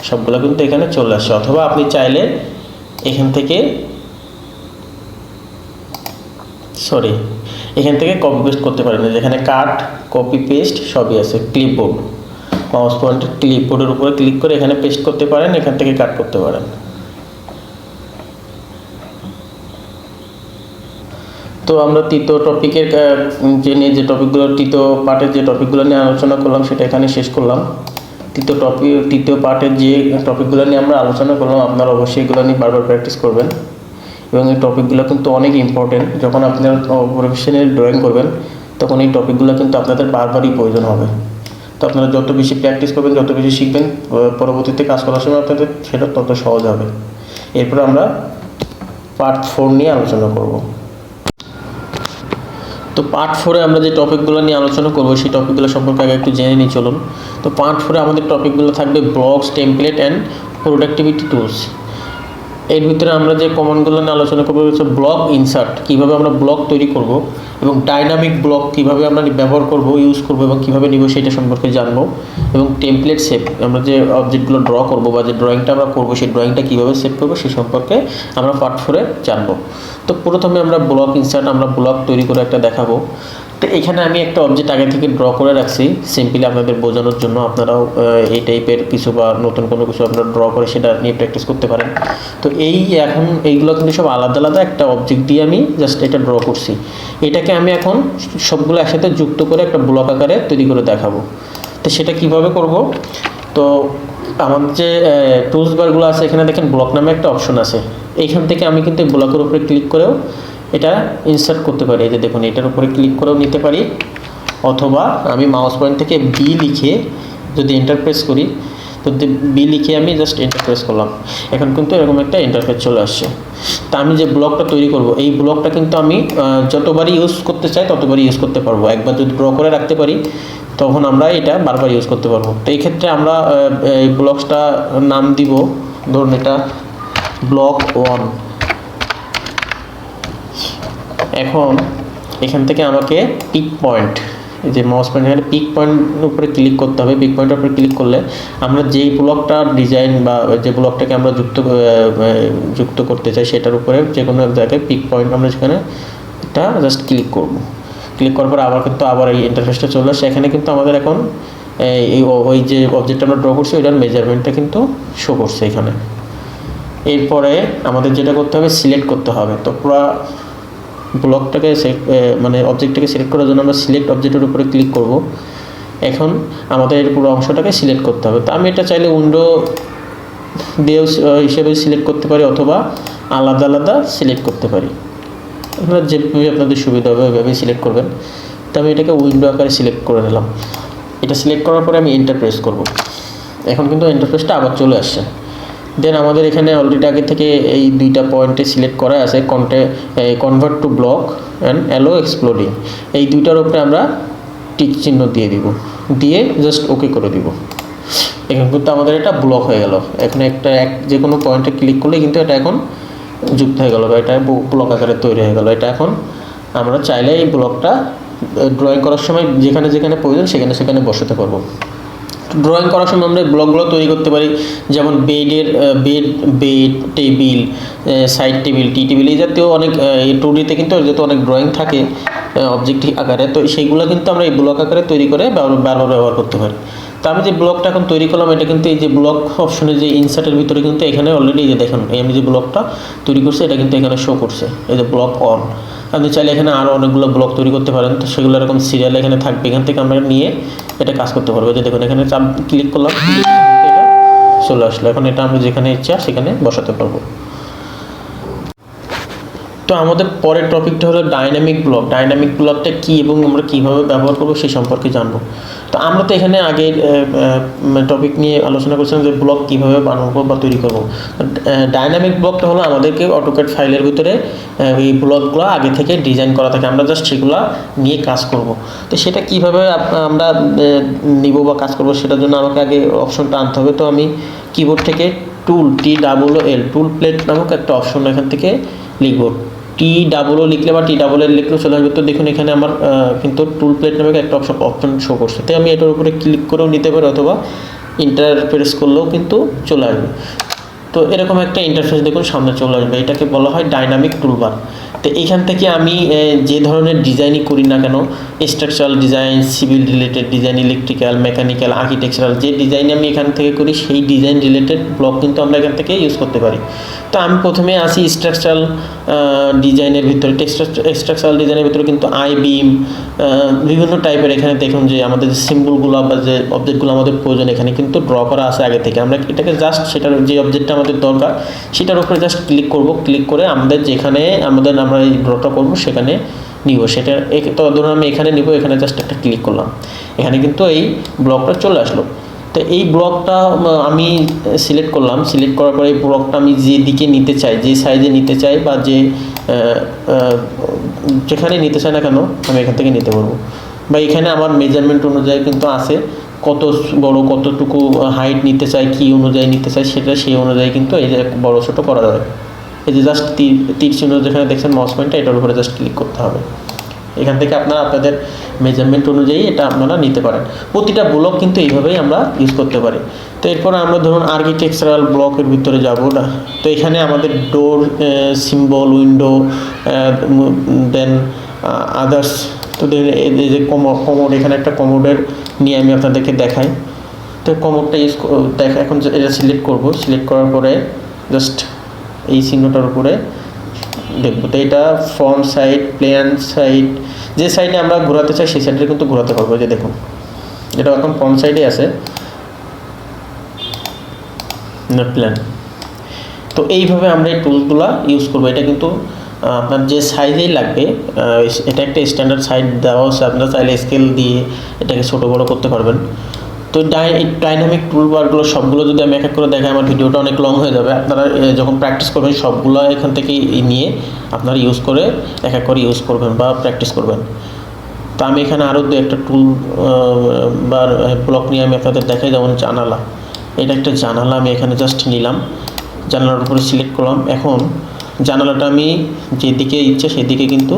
সবগুলো কিন্তু এখানে চলে আসে। অথবা আপনি চাইলে এখান থেকে কপি পেস্ট করতে পারেন। যেখানে কাট, কপি, পেস্ট সবই আছে। ক্লিপবোর্ড, মাউস পয়েন্টার ক্লিপবোর্ডের উপরে ক্লিক করে এখানে পেস্ট করতে পারেন, এখান থেকে কাট করতে পারেন। তো আমরা তৃতীয় টপিকের যে টপিকগুলো তৃতীয় পার্টের যে টপিকগুলো নিয়ে আলোচনা করলাম সেটা এখানে শেষ করলাম। তৃতীয় পার্টের যে টপিকগুলো নিয়ে আমরা আলোচনা করলাম আপনারা অবশ্যই এগুলো নিয়ে বারবার প্র্যাকটিস করবেন এবং এই টপিকগুলো কিন্তু অনেক ইম্পর্টেন্ট। যখন আপনারা প্রফেশনাল ড্রয়িং করবেন তখন এই টপিকগুলো কিন্তু আপনাদের বারবারই প্রয়োজন হবে। তো আপনারা যত বেশি প্র্যাকটিস করবেন, যত বেশি শিখবেন, পরবর্তীতে কাজ করার সময় আপনাদের সেটা তত সহজ হবে। এরপরে আমরা পার্ট 4 নিয়ে আলোচনা করব। তো পার্ট 4-এ আমরা যে টপিকগুলো নিয়ে আলোচনা করব সেই টপিকগুলো সম্পর্কে আগে একটু জেনে নিই চলুন। তো পার্ট 4-এ আমাদের টপিকগুলো থাকবে blocks, template and productivity tools. এর ভিতরে আমরা যে কমান্ডগুলো নিয়ে আলোচনা করবো হচ্ছে ব্লক ইনসার্ট, কীভাবে আমরা ব্লক তৈরি করব এবং ডাইনামিক ব্লক কীভাবে আমরা ব্যবহার করব, ইউজ করব এবং কীভাবে নিব সেটা সম্পর্কে জানবো। এবং টেমপ্লেট সেভ, আমরা যে অবজেক্টগুলো ড্র করব বা যে ড্রয়িংটা আমরা করবো সেই ড্রয়িংটা কীভাবে সেভ করবো সে সম্পর্কে আমরা পার্ট 4-এ জানবো। তো প্রথমে আমরা ব্লক ইনসার্ট, আমরা ব্লক তৈরি করে একটা দেখাবো। তো এখানে আমি একটা অবজেক্ট আগে থেকে ড্র করে রাখছি সিম্পলি আপনাদের বোঝানোর জন্য। আপনারাও এই টাইপের কিছু বা নতুন কোনো কিছু আপনারা ড্র করে সেটা নিয়ে প্র্যাকটিস করতে পারেন। তো এখন এইগুলো কিন্তু সব আলাদা আলাদা একটা অবজেক্ট দিয়ে আমি জাস্ট এটা ড্র করছি। এটাকে আমি এখন সবগুলো একসাথে যুক্ত করে একটা ব্লক আকারে তৈরি করে দেখাবো। তো সেটা কিভাবে করব? তো আমাদের যে টুলস বারগুলো আছে এখানে দেখেন ব্লক নামে একটা অপশন আছে। এইখান থেকে আমি কিন্তু ব্লকের উপরে ক্লিক করেও এটা ইনসার্ট করতে পারি। এই যে দেখুন এটার উপরে ক্লিক করেও নিতে পারি, অথবা আমি মাউস পয়েন্ট থেকে বি লিখে যদি এন্টার প্রেস করি, তো বি লিখে আমি জাস্ট এন্টার প্রেস করলাম, এখন কিন্তু এরকম একটা ইন্টারফেস চলে আসছে। তা আমি যে ব্লকটা তৈরি করব, এই ব্লকটা কিন্তু আমি যতবারই ইউজ করতে চাই ততবারই ইউজ করতে পারবো। একবার যদি ড্র করে রাখতে পারি তখন আমরা এটা বারবার ইউজ করতে পারবো। তো এই ক্ষেত্রে আমরা এই ব্লকটা নাম দিব, ধরুন এটা ব্লক 1। এখন এখান থেকে আমাকে পিক পয়েন্ট, এই যে মাউস পয়েন্ট এখানে পিক পয়েন্ট উপরে ক্লিক করতে হবে। পিক পয়েন্টের উপরে ক্লিক করলে আমরা যেই ব্লকটা ডিজাইন বা যে ব্লকটাকে আমরা যুক্ত করতে চাই সেটার উপরে যে কোনো এক জায়গায় পিক পয়েন্ট আমরা সেখানে এটা জাস্ট ক্লিক করব। ক্লিক করার পর আবার এই ইন্টারফেসটা চলে আসে। এখানে কিন্তু আমাদের এখন ওই যে অবজেক্ট আমরা ড্র করছি ওইটার মেজারমেন্টটা কিন্তু শো করছে এখানে। এরপরে আমাদের যেটা করতে হবে, সিলেক্ট করতে হবে। তো পুরো ব্লকটাকে মানে অবজেক্টটাকে সিলেক্ট করার জন্য আমরা সিলেক্ট অবজেক্টের উপরে ক্লিক করব। এখন আমাদের পুরো অংশটাকে সিলেক্ট করতে হবে। তো আমি এটা চাইলে উইন্ডো দিয়েও হিসেবে সিলেক্ট করতে পারি, অথবা আলাদা আলাদা সিলেক্ট করতে পারি। আপনারা যেভাবে আপনাদের সুবিধা হবে ওইভাবেই সিলেক্ট করবেন। তো আমি এটাকে উইন্ডো আকারে সিলেক্ট করে নিলাম। এটা সিলেক্ট করার পরে আমি এন্টার প্রেস করব। এখন কিন্তু ইন্টারফেসটা আবার চলে আসছে। দেন আমাদের এখানে অলরেডি আগে থেকে এই দুইটা পয়েন্টে সিলেক্ট করা আছে, convert to block and allow exploding. এই দুইটার উপরে আমরা টিক চিহ্ন দিয়ে দিব, দিয়ে জাস্ট ওকে করে দিব। এখন কিন্তু আমাদের এটা ব্লক হয়ে গেল। এখন যে কোনো পয়েন্টে ক্লিক করলে কিন্তু এটা এখন যুক্ত হয়ে গেল, বা এটা ব্লক আকারে তৈরি হয়ে গেল। এটা এখন আমরা চাইলে এই ব্লকটা ড্রয়িং করার সময় যেখানে যেখানে প্রয়োজন সেখানে বসাতে পারবো। ড্রয়িং করার সময় আমরা ব্লকগুলো তৈরি করতে পারি, যেমন বেড, টেবিল, সাইড টেবিল, টি টেবিল, এই জাতীয় অনেক 2Dতে কিন্তু যেহেতু অনেক ড্রয়িং থাকে অবজেক্ট আকারে, তো সেইগুলো কিন্তু আমরা এই ব্লক আকারে তৈরি করে বারবার ব্যবহার করতে পারি। তো আমি যে ব্লকটা এখন তৈরি করলাম, এটা কিন্তু এই যে ব্লক অপশনে যে ইনসার্টের ভিতরে কিন্তু এখানে অলরেডি এই যে দেখুন আমি যে ব্লকটা তৈরি করছি এটা কিন্তু এখানে শো করছে, এই যে ব্লক 1। আপনি চাইলে এখানে আরও অনেকগুলো ব্লক তৈরি করতে পারেন। তো সেগুলো এরকম সিরিয়াল এখানে থাকবে, এখান থেকে আমরা নিয়ে এটা কাজ করতে পারবো। যে দেখুন এখানে ক্লিক করলাম, এটা চলে আসলো। এখন এটা আমরা যেখানে ইচ্ছা সেখানে বসাতে পারবো। তো আমাদের পরের টপিকটা হলো ডাইনামিক ব্লক। ডাইনামিক ব্লকটা কী এবং আমরা কীভাবে ব্যবহার করবো সেই সম্পর্কে জানবো। তো আমরা তো এখানে আগের টপিক নিয়ে আলোচনা করছিলাম যে ব্লক কীভাবে বানাবো বা তৈরি করবো। ডাইনামিক ব্লকটা হলো আমাদেরকে অটোক্যাড ফাইলের ভিতরে এই ব্লকগুলো আগে থেকে ডিজাইন করা থাকে, আমরা জাস্ট সেগুলো নিয়ে কাজ করব। তো সেটা কীভাবে আমরা নিব বা কাজ করবো সেটার জন্য আমাকে আগে অপশনটা আনতে হবে। তো আমি কিবোর্ড থেকে TOOL টুল প্লেট নামক একটা অপশন এখান থেকে লিখব। TOO লিখলে বা TOOL লিখলেও চলে আসবে। তো দেখুন এখানে আমার কিন্তু টুল প্লেট নামে একটা অপশন শো করছে। তাই আমি এটার উপরে ক্লিক করেও নিতে পারি, অথবা এন্টার প্রেস করলেও কিন্তু চলে আসবে। তো এরকম একটা ইন্টারফেস দেখুন সামনে চলে আসবে, এটাকে বলা হয় ডাইনামিক টুলবার। তো এইখান থেকে আমি যে ধরনের ডিজাইনই করি না কেন, structural design, civil related design, electrical, mechanical, architectural, যে ডিজাইন আমি এখান থেকে করি সেই ডিজাইন রিলেটেড ব্লক কিন্তু আমরা এখান থেকে ইউজ করতে পারি। তো আমি প্রথমে আসি স্ট্রাকচারাল ডিজাইনের ভিতরে। স্ট্রাকচারাল ডিজাইনের ভিতরে কিন্তু আই-বিম, বিভিন্ন টাইপের এখানে দেখুন যে আমাদের যে সিম্বলগুলো বা যে অবজেক্টগুলো আমাদের প্রয়োজন এখানে কিন্তু ড্র করা আছে আগে থেকে। আমরা এটাকে জাস্ট সেটার যে অবজেক্টটা আমাদের দরকার সেটার উপরে জাস্ট ক্লিক করব। ক্লিক করে আমরা এই ড্রটা করব সেখানে নিব। সেটা তো ধরুন আমি এখানে নিব, এখানে জাস্ট একটা ক্লিক করলাম, এখানে কিন্তু এই ব্লকটা চলে আসলো। তো এই ব্লকটা আমি সিলেক্ট করলাম। সিলেক্ট করার পরে এই ব্লকটা আমি যে দিকে নিতে চাই, যে সাইজে নিতে চাই বা যেখানে নিতে চাই না কেন আমি এখান থেকে নিতে পারবো। বা এখানে আমার মেজারমেন্ট অনুযায়ী কিন্তু আছে, কত বড় কতটুকু হাইট নিতে চাই, কী অনুযায়ী নিতে চাই সেই অনুযায়ী কিন্তু এই যে বড় ছোটো করা যাবে। এই যে জাস্ট তীর চিহ্ন যেখানে দেখছেন মাউস পয়েন্টটা, এটার উপরে জাস্ট ক্লিক করতে হবে। এখান থেকে আপনাদের মেজারমেন্ট অনুযায়ী এটা আপনারা নিতে পারেন। প্রতিটা ব্লক কিন্তু এইভাবেই আমরা ইউজ করতে পারি। তো এরপর আমরা ধরুন আর্কিটেকচারাল ব্লকের ভিতরে যাব না। তো এখানে আমাদের ডোর, সিম্বল, উইন্ডো, দেন আদার্স। তো এই যে কমোড, এখানে একটা কমোডের নিয়ে আমি আপনাদেরকে দেখাই। তো কমোডটা এখন এটা সিলেক্ট করব। সিলেক্ট করার পরে জাস্ট এই চিহ্নটার উপরে দেখব। তো এটা ফ্রন্ট সাইড, প্লেন সাইড, যে সাইডে আমরা ঘোরাতে চাই সেই সাইডে কিন্তু ঘোরাতে পারবো। যে দেখুন এটা এখন ফ্রন্ট সাইডে আছে। Note plan. তো এইভাবে আমরা এই টুলসগুলো ইউজ করবো। এটা কিন্তু আপনার যে সাইজেই লাগবে, এটা একটা স্ট্যান্ডার্ড সাইজ দেওয়া হচ্ছে, আপনারা চাইলে স্কেল দিয়ে এটাকে ছোটো বড়ো করতে পারবেন। তো ডাইনামিক টুলবারগুলো সবগুলো যদি আমি এক এক করে দেখাই আমার ভিডিওটা অনেক লং হয়ে যাবে। আপনারা যখন প্র্যাকটিস করবেন সবগুলো এখান থেকে নিয়ে আপনারা ইউজ করে এক এক করে ইউজ করবেন বা প্র্যাকটিস করবেন। তো আমি এখানে আরও দু একটা টুল বা ব্লক নিয়ে আমি আপনাদের দেখাই। যেমন জানালা, এটা একটা জানালা আমি এখানে জাস্ট নিলাম, জানালার উপরে সিলেক্ট করলাম। এখন জানালাটা আমি যেদিকে ইচ্ছে সেদিকে কিন্তু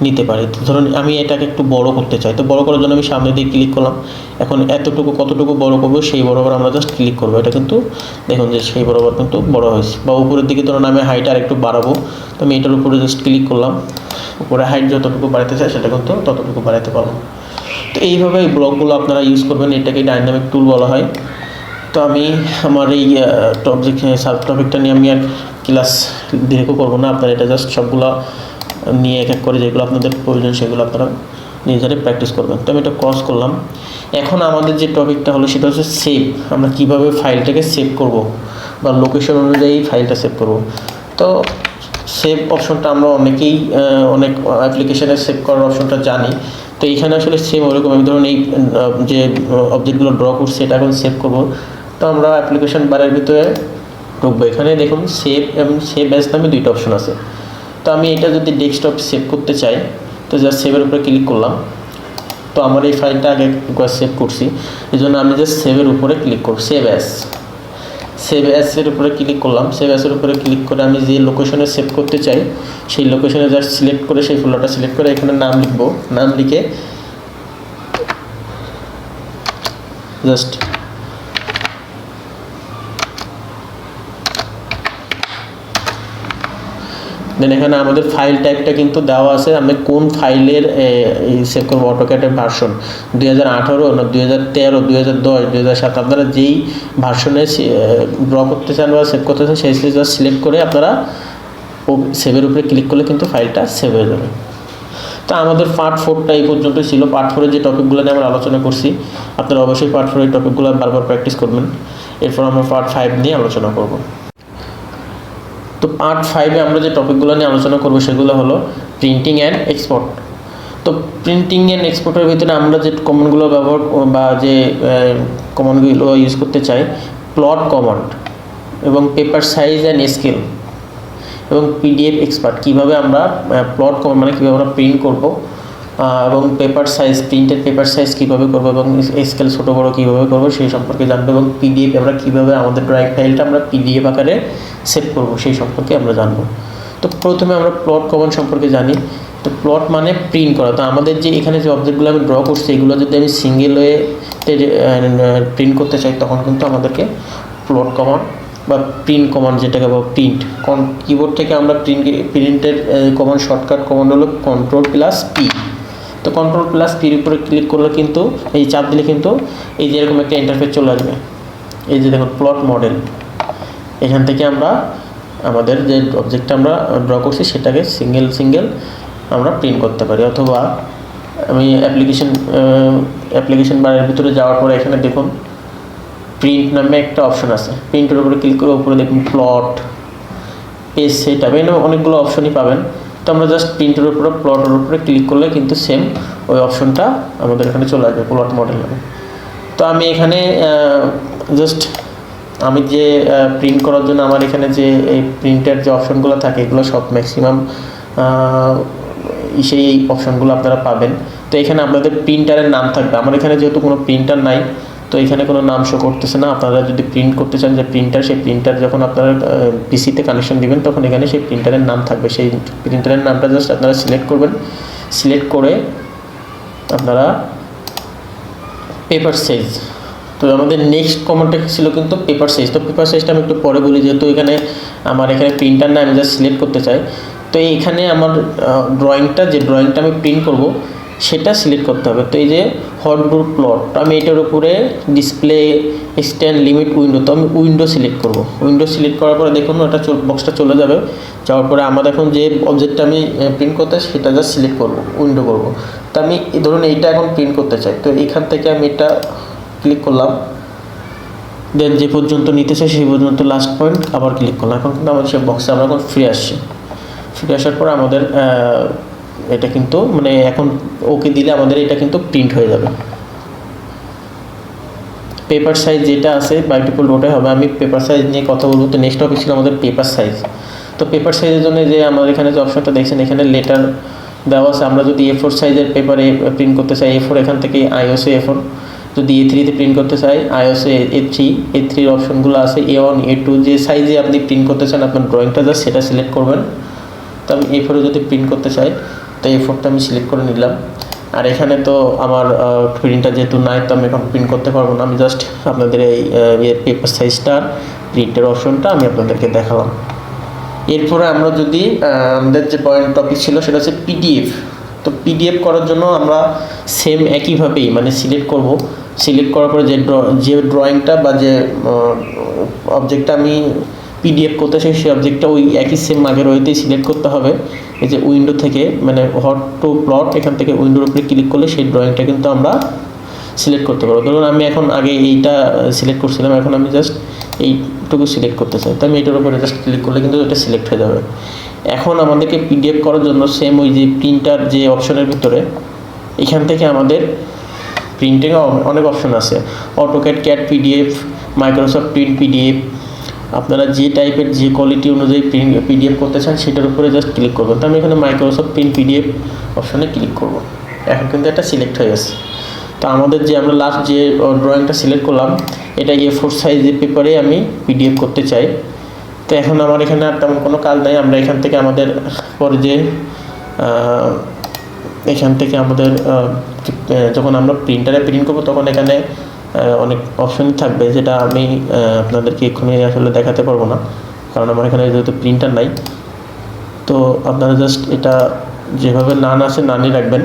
নিতে পারি। ধরুন আমি এটাকে একটু বড় করতে চাই, তো বড় করার জন্য আমি সামনে দিয়ে ক্লিক করলাম। এখন এতটুকু কতটুকু বড় করবো সেই বরাবর আমরা জাস্ট ক্লিক করবো। এটা কিন্তু দেখুন যে সেই বরাবর কিন্তু বড় হয়েছে। বা উপরের দিকে ধরুন আমি হাইট আর একটু বাড়াবো, তো আমি এটার উপরে জাস্ট ক্লিক করলাম। উপরে হাইট যতটুকু বাড়াতে চাই সেটা কিন্তু ততটুকু বাড়াতে পারবো। তো এইভাবে এই ব্লকগুলো আপনারা ইউজ করবেন, এটাকে ডাইনামিক টুল বলা হয়। তো আমি আমার এই সাব টপিকটা নিয়ে আমি আর ক্লাস দীর্ঘ করবো না, আপনারা এটা জাস্ট সবগুলো নিয়ে এক এক করে যেগুলো আপনাদের প্রয়োজন সেগুলো আপনারা নিজেরাই প্র্যাকটিস করবেন। তো আমি এটা ক্রস করলাম। এখন আমাদের যে টপিকটা হলো সেটা হচ্ছে সেভ। আমরা কীভাবে ফাইলটাকে সেভ করব বা লোকেশন অনুযায়ী ফাইলটা সেভ করব। তো সেভ অপশনটা আমরা অনেকেই অনেক অ্যাপ্লিকেশানে সেভ করার অপশনটা জানি। তো এইখানে আসলে সেম ওরকম, আমি ধরুন এই যে অবজেক্টগুলো ড্র করছি এটা এখন সেভ করব। তো আমরা অ্যাপ্লিকেশন বারের ভিতরে ঢুকবো। এখানে দেখুন সেভ এবং সেভ অ্যাজ নামে দুইটা অপশন আছে। তো আমি এটা যদি ডেস্কটপ সেভ করতে চাই তো জাস্ট সেভের উপরে ক্লিক করলাম। তো আমার এই ফাইলটা আগে একবার সেভ করছি, এই জন্য আমি জাস্ট সেভের উপরে ক্লিক করব। সেভ অ্যাসের উপরে ক্লিক করলাম। সেভ অ্যাসের উপরে ক্লিক করে আমি যে লোকেশনে সেভ করতে চাই সেই লোকেশনে জাস্ট সিলেক্ট করে সেই ফোল্ডারটা সিলেক্ট করে এখানে নাম লিখব। নাম লিখে জাস্ট দেন এখানে আমাদের ফাইল টাইপটা কিন্তু দেওয়া আছে, আমি কোন ফাইলের সেভ করবো। অটোক্যাডের ভার্সন 2018 না 2013, 2010, 2007 আপনারা যেই ভার্সনে ড্র করতে চান বা সেভ করতে চান সেই জাস্ট সিলেক্ট করে আপনারা সেভের উপরে ক্লিক করলে কিন্তু ফাইলটা সেভ হয়ে যাবে। তো আমাদের পার্ট 4টা এই পর্যন্ত ছিল। পার্ট 4-এর যে টপিকগুলো নিয়ে আমরা আলোচনা করছি আপনারা অবশ্যই পার্ট 4-এর টপিকগুলো বারবার প্র্যাকটিস করবেন। এরপর আমরা পার্ট 5 নিয়ে আলোচনা করব। তো পার্ট 5-এ আমরা যে টপিকগুলো নিয়ে আলোচনা করব সেগুলো হলো প্রিন্টিং অ্যান্ড এক্সপোর্ট। তো প্রিন্টিং অ্যান্ড এক্সপোর্টের ভিতরে আমরা যে কমান্ডগুলো ব্যবহার বা যে কমান্ডগুলো ইউজ করতে চাই, প্লট কমান্ড এবং পেপার সাইজ অ্যান্ড স্কেল এবং পিডিএফ এক্সপার্ট। কীভাবে আমরা প্লট কমান্ড মানে কীভাবে আমরা প্রিন্ট করব এবং পেপার সাইজ, প্রিন্টের পেপার সাইজ কীভাবে করবো এবং স্কেল ছোটো বড়ো কীভাবে করবো সেই সম্পর্কে জানবো। এবং পিডিএফ আমরা কীভাবে আমাদের ড্রয়িং ফাইলটা আমরা পিডিএফ আকারে সেভ করবো সেই সম্পর্কে আমরা জানবো। তো প্রথমে আমরা প্লট কমান্ড সম্পর্কে জানি। তো প্লট মানে প্রিন্ট করা। তো আমাদের যে এখানে যে অবজেক্টগুলো আমি ড্র করছি এগুলো যদি আমি সিঙ্গেল ওয়েতে প্রিন্ট করতে চাই তখন কিন্তু আমাদেরকে প্লট কমান্ড বা প্রিন্ট কমান্ড যেটাকে বা প্রিন্ট কিবোর্ড থেকে আমরা প্রিন্টের কমান্ড শর্টকাট কমান্ড হলো Ctrl+P। তো Ctrl+P-র উপরে ক্লিক করলে কিন্তু এই চাপ দিলে কিন্তু এই যে এরকম একটা ইন্টারফেস চলে আসবে। এই যে দেখুন প্লট মডেল, এখান থেকে আমরা আমাদের যে অবজেক্টটা আমরা ড্র করছি সেটাকে সিঙ্গেল আমরা প্রিন্ট করতে পারি। অথবা আমি অ্যাপ্লিকেশন বারের ভিতরে যাওয়ার পরে এখানে দেখুন প্রিন্ট নামে একটা অপশন আছে। প্রিন্টের উপরে ক্লিক করে উপরে দেখুন প্লট, পেজ সেটআপ, এই অনেকগুলো অপশনই পাবেন। তো আমরা জাস্ট প্রিন্টের উপরে প্লটের উপরে ক্লিক করলে কিন্তু সেম ওই অপশনটা আমাদের এখানে চলে আসবে প্লট মডেল নামে। তো আমি এখানে জাস্ট আমি যে প্রিন্ট করার জন্য আমার এখানে যে এই প্রিন্টের যে অপশনগুলো থাকে এগুলো সব ম্যাক্সিমাম সেই অপশনগুলো আপনারা পাবেন। তো এখানে আপনাদের প্রিন্টারের নাম থাকবে। আমার এখানে যেহেতু কোনো প্রিন্টার নাই তো এখানে কোনো নাম শো করতেছে না। আপনারা যদি প্রিন্ট করতে চান যে প্রিন্টার, সেই প্রিন্টার যখন আপনারা পিসিতে কানেকশন দিবেন তখন এখানে সেই প্রিন্টারের নাম থাকবে। সেই প্রিন্টারের নামটা জাস্ট আপনারা সিলেক্ট করবেন। সিলেক্ট করে আপনারা পেপার সাইজ, তো আমাদের নেক্সট কমান্ডটা ছিল কিন্তু পেপার সাইজ। তো পেপার সাইজটা আমি একটু পরে বলি, যেহেতু এখানে আমার এখানে প্রিন্টার না, আমি জাস্ট সিলেক্ট করতে চাই। তো এইখানে আমার যে ড্রয়িংটা আমি প্রিন্ট করব সেটা সিলেক্ট করতে হবে। তো এই যে হটডোর প্লট, আমি এটার উপরে ডিসপ্লে এক্সটেন্ড লিমিট উইন্ডো, তো আমি উইন্ডো সিলেক্ট করব। উইন্ডো সিলেক্ট করার পরে দেখুন ওটা বক্সটা চলে যাবে। যাওয়ার পরে আমার এখন যে অবজেক্টটা আমি প্রিন্ট করতে সেটা জাস্ট সিলেক্ট করব, উইন্ডো করব। তো আমি ধরুন এইটা এখন প্রিন্ট করতে চাই, তো এখান থেকে আমি এটা ক্লিক করলাম। দেন যে পর্যন্ত নিতে চাই সেই পর্যন্ত লাস্ট পয়েন্ট আবার ক্লিক করলাম। এখন কিন্তু আমাদের সেই বক্সে আমরা এখন ফিরে আসছি। ফিরে আসার পর আমাদের এটা কিন্তু মানে এখন ওকে দিলে আমাদের এটা কিন্তু প্রিন্ট হয়ে যাবে। পেপার সাইজ যেটা আছে বাই ডিফল্ট ওটাই হবে। আমি পেপার সাইজ নিয়ে কথা বলবো। তো নেক্সট টপিক ছিল আমাদের পেপার সাইজ। তো পেপার সাইজের জন্য যে আমাদের এখানে যে অপশনটা দেখছেন এখানে লেটার দেওয়া আছে। আমরা যদি A4 সাইজের পেপারে প্রিন্ট করতে চাই A4 এখান থেকে iOS A4, যদি A3-তে প্রিন্ট করতে চাই iOS A3 অপশনগুলো আছে A1 A2 যে সাইজে আপনি প্রিন্ট করতে চান আপনার ড্রয়িংটা জাস্ট সেটা সিলেক্ট করবেন। তো আমি A4-এ যদি প্রিন্ট করতে চাই তো A4টা আমি সিলেক্ট করে নিলাম। আর এখানে তো আমার প্রিন্টটা যেহেতু নাই তো আমি এখন প্রিন্ট করতে পারবো না। আমি জাস্ট আপনাদের এই পেপার সাইজটার প্রিন্টের অপশনটা আমি আপনাদেরকে দেখালাম। এরপরে আমরা যদি আমাদের যে পয়েন্ট টপিক ছিল সেটা হচ্ছে PDF। তো PDF করার জন্য আমরা সেম একইভাবেই মানে সিলেক্ট করব। সিলেক্ট করার পরে যে ড্রয়িংটা বা যে অবজেক্টটা আমি PDF করতে চাই সেই অবজেক্টটা ওই একই সেম আগের ওইতেই সিলেক্ট করতে হবে। এই যে উইন্ডো থেকে মানে হট টু প্লট এখান থেকে উইন্ডোর উপরে ক্লিক করলে সেই ড্রয়িংটা কিন্তু আমরা সিলেক্ট করতে পারবো। ধরুন আমি এখন আগে এইটা সিলেক্ট করছিলাম, এখন আমি জাস্ট এইটুকু সিলেক্ট করতে চাই। তো আমি এটার উপরে জাস্ট ক্লিক করলে কিন্তু এটা সিলেক্ট হয়ে যাবে। এখন আমাদেরকে PDF করার জন্য সেম ওই যে প্রিন্টার যে অপশনের ভিতরে এখান থেকে আমাদের প্রিন্টিংয়ে অনেক অপশন আছে। AutoCAD CAD PDF, Microsoft print PDF। আপনারা যে টাইপের যে কোয়ালিটি অনুযায়ী PDF করতে চান সেটার উপরে জাস্ট ক্লিক করবেন। তো আমি এখানে মাইক্রোসফট প্রিন্ট PDF অপশনে ক্লিক করব। এখন কিন্তু এটা সিলেক্ট হয়ে গেছে। তো আমাদের যে আমরা লাস্ট যে ড্রয়িংটা সিলেক্ট করলাম এটা A4 সাইজের পেপারে আমি PDF করতে চাই। তো এখন আমার এখানে আর তেমন কোনো কাজ নাই। আমরা এখান থেকে আমাদের পরে যে এখান থেকে আমাদের যখন আমরা প্রিন্টারে প্রিন্ট করবো তখন এখানে অনেক অপশন থাকবে যেটা আমি আপনাদেরকে এক্ষুনি আসলে দেখাতে পারবো না, কারণ আমার এখানে যেহেতু প্রিন্টার নাই। তো আপনারা জাস্ট এটা যেভাবে নান আছে নানই রাখবেন।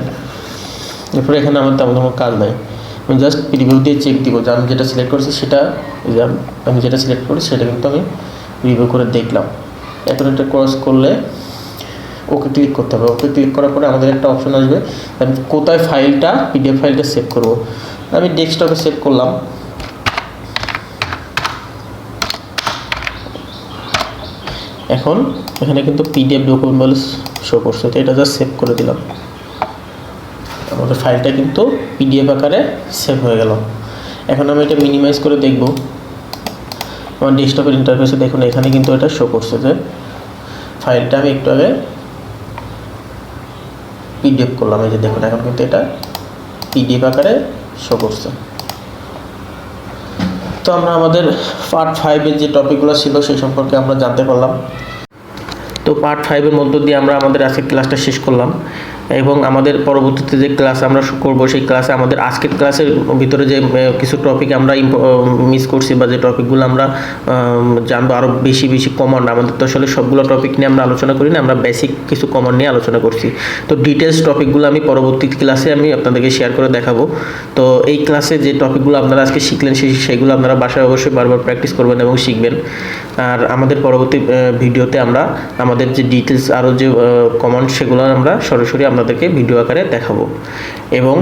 এরপরে এখানে আমার তেমন কোনো কাজ নাই। আমি জাস্ট প্রিভিউ দিয়ে চেক দিব যে আমি যেটা সিলেক্ট করছি সেটা আমি যেটা সিলেক্ট করি সেটা কিন্তু আমি রিভিউ করে দেখলাম। এখন এটা ক্রস করলে ওকে ক্লিক করতে হবে। ওকে ক্লিক করার পরে আমাদের একটা অপশন আসবে আমি কোথায় ফাইলটা PDF ফাইলটা সেভ করব। আমি ডেস্কটপে সেভ করলাম। এখন এখানে কিন্তু PDF ডকুমেন্ট বলে শো করছে। তো এটা জাস্ট সেভ করে দিলাম। আমাদের ফাইলটা কিন্তু PDF আকারে সেভ হয়ে গেল। এখন আমি এটা মিনিমাইজ করে দেখব। আমার ডেস্কটপের ইন্টারফেসে দেখুন এখানে কিন্তু এটা শো করছে যে ফাইলটা আমি একটু আগে PDF করলাম। এই যে দেখুন এখন কিন্তু এটা PDF আকারে শো করছে। তো আমরা আমাদের পার্ট 5-এর যে টপিকগুলো ছিল সেই সম্পর্কে আমরা জানতে পারলাম। তো পার্ট 5-এর মধ্য দিয়ে আমরা আমাদের আজকের ক্লাসটা শেষ করলাম এবং আমাদের পরবর্তীতে যে ক্লাস আমরা করব সেই ক্লাসে আমাদের আজকের ক্লাসের ভিতরে যে কিছু টপিক আমরা মিস করছি বা যে টপিকগুলো আমরা জানবো আরও বেশি কমন, আমাদের তো আসলে সবগুলো টপিক নিয়ে আমরা আলোচনা করি না, আমরা বেসিক কিছু কমন নিয়ে আলোচনা করছি। তো ডিটেলস টপিকগুলো আমি পরবর্তী ক্লাসে আমি আপনাদেরকে শেয়ার করে দেখাবো। তো এই ক্লাসে যে টপিকগুলো আপনারা আজকে শিখলেন সেগুলো আপনারা বাসায় অবশ্যই বারবার প্র্যাকটিস করবেন এবং শিখবেন। আর আমাদের পরবর্তী ভিডিওতে আমরা আমাদের যে ডিটেলস আরও যে কমন সেগুলো আমরা সরাসরি আপনাদেরকে ভিডিও আকারে দেখাবো এবং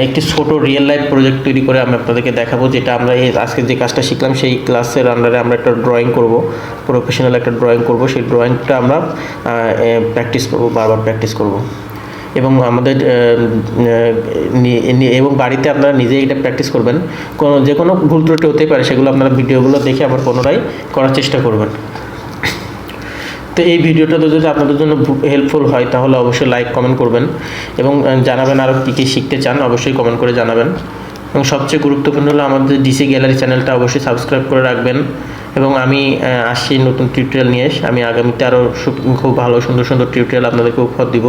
একটি ছোট রিয়েল লাইফ প্রজেক্ট তৈরি করে আমি আপনাদেরকে দেখাবো, যেটা আমরা আজকে যে কাজটা শিখলাম সেই ক্লাসের আন্ডারে আমরা একটা ড্রয়িং করব, প্রফেশনাল একটা ড্রয়িং করব। সেই ড্রয়িংটা আমরা প্র্যাকটিস করব, বারবার প্র্যাকটিস করব এবং আমাদের এবং বাড়িতে আপনারা নিজেই এটা প্র্যাকটিস করবেন। যে কোনো ভুল ত্রুটি হতেই পারে, সেগুলো আপনারা ভিডিওগুলো দেখে আবার পুনরায় করার চেষ্টা করবেন। তো এই ভিডিওটা যদি আপনাদের জন্য হেল্পফুল হয় তাহলে অবশ্যই লাইক কমেন্ট করবেন এবং জানাবেন আরও কী কী শিখতে চান, অবশ্যই কমেন্ট করে জানাবেন। এবং সবচেয়ে গুরুত্বপূর্ণ হলো আমাদের DC গ্যালারি চ্যানেলটা অবশ্যই সাবস্ক্রাইব করে রাখবেন। এবং আমি আসছি নতুন টিউটোরিয়াল নিয়ে, আমি আগামীতে আরও খুব ভালো সুন্দর সুন্দর টিউটোরিয়াল আপনাদেরকে উপহার দিব।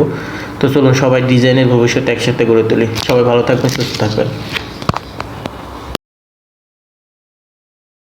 তো চলুন সবাই ডিজাইনের ভবিষ্যৎ একসাথে গড়ে তুলি। সবাই ভালো থাকবেন, সুস্থ থাকবেন।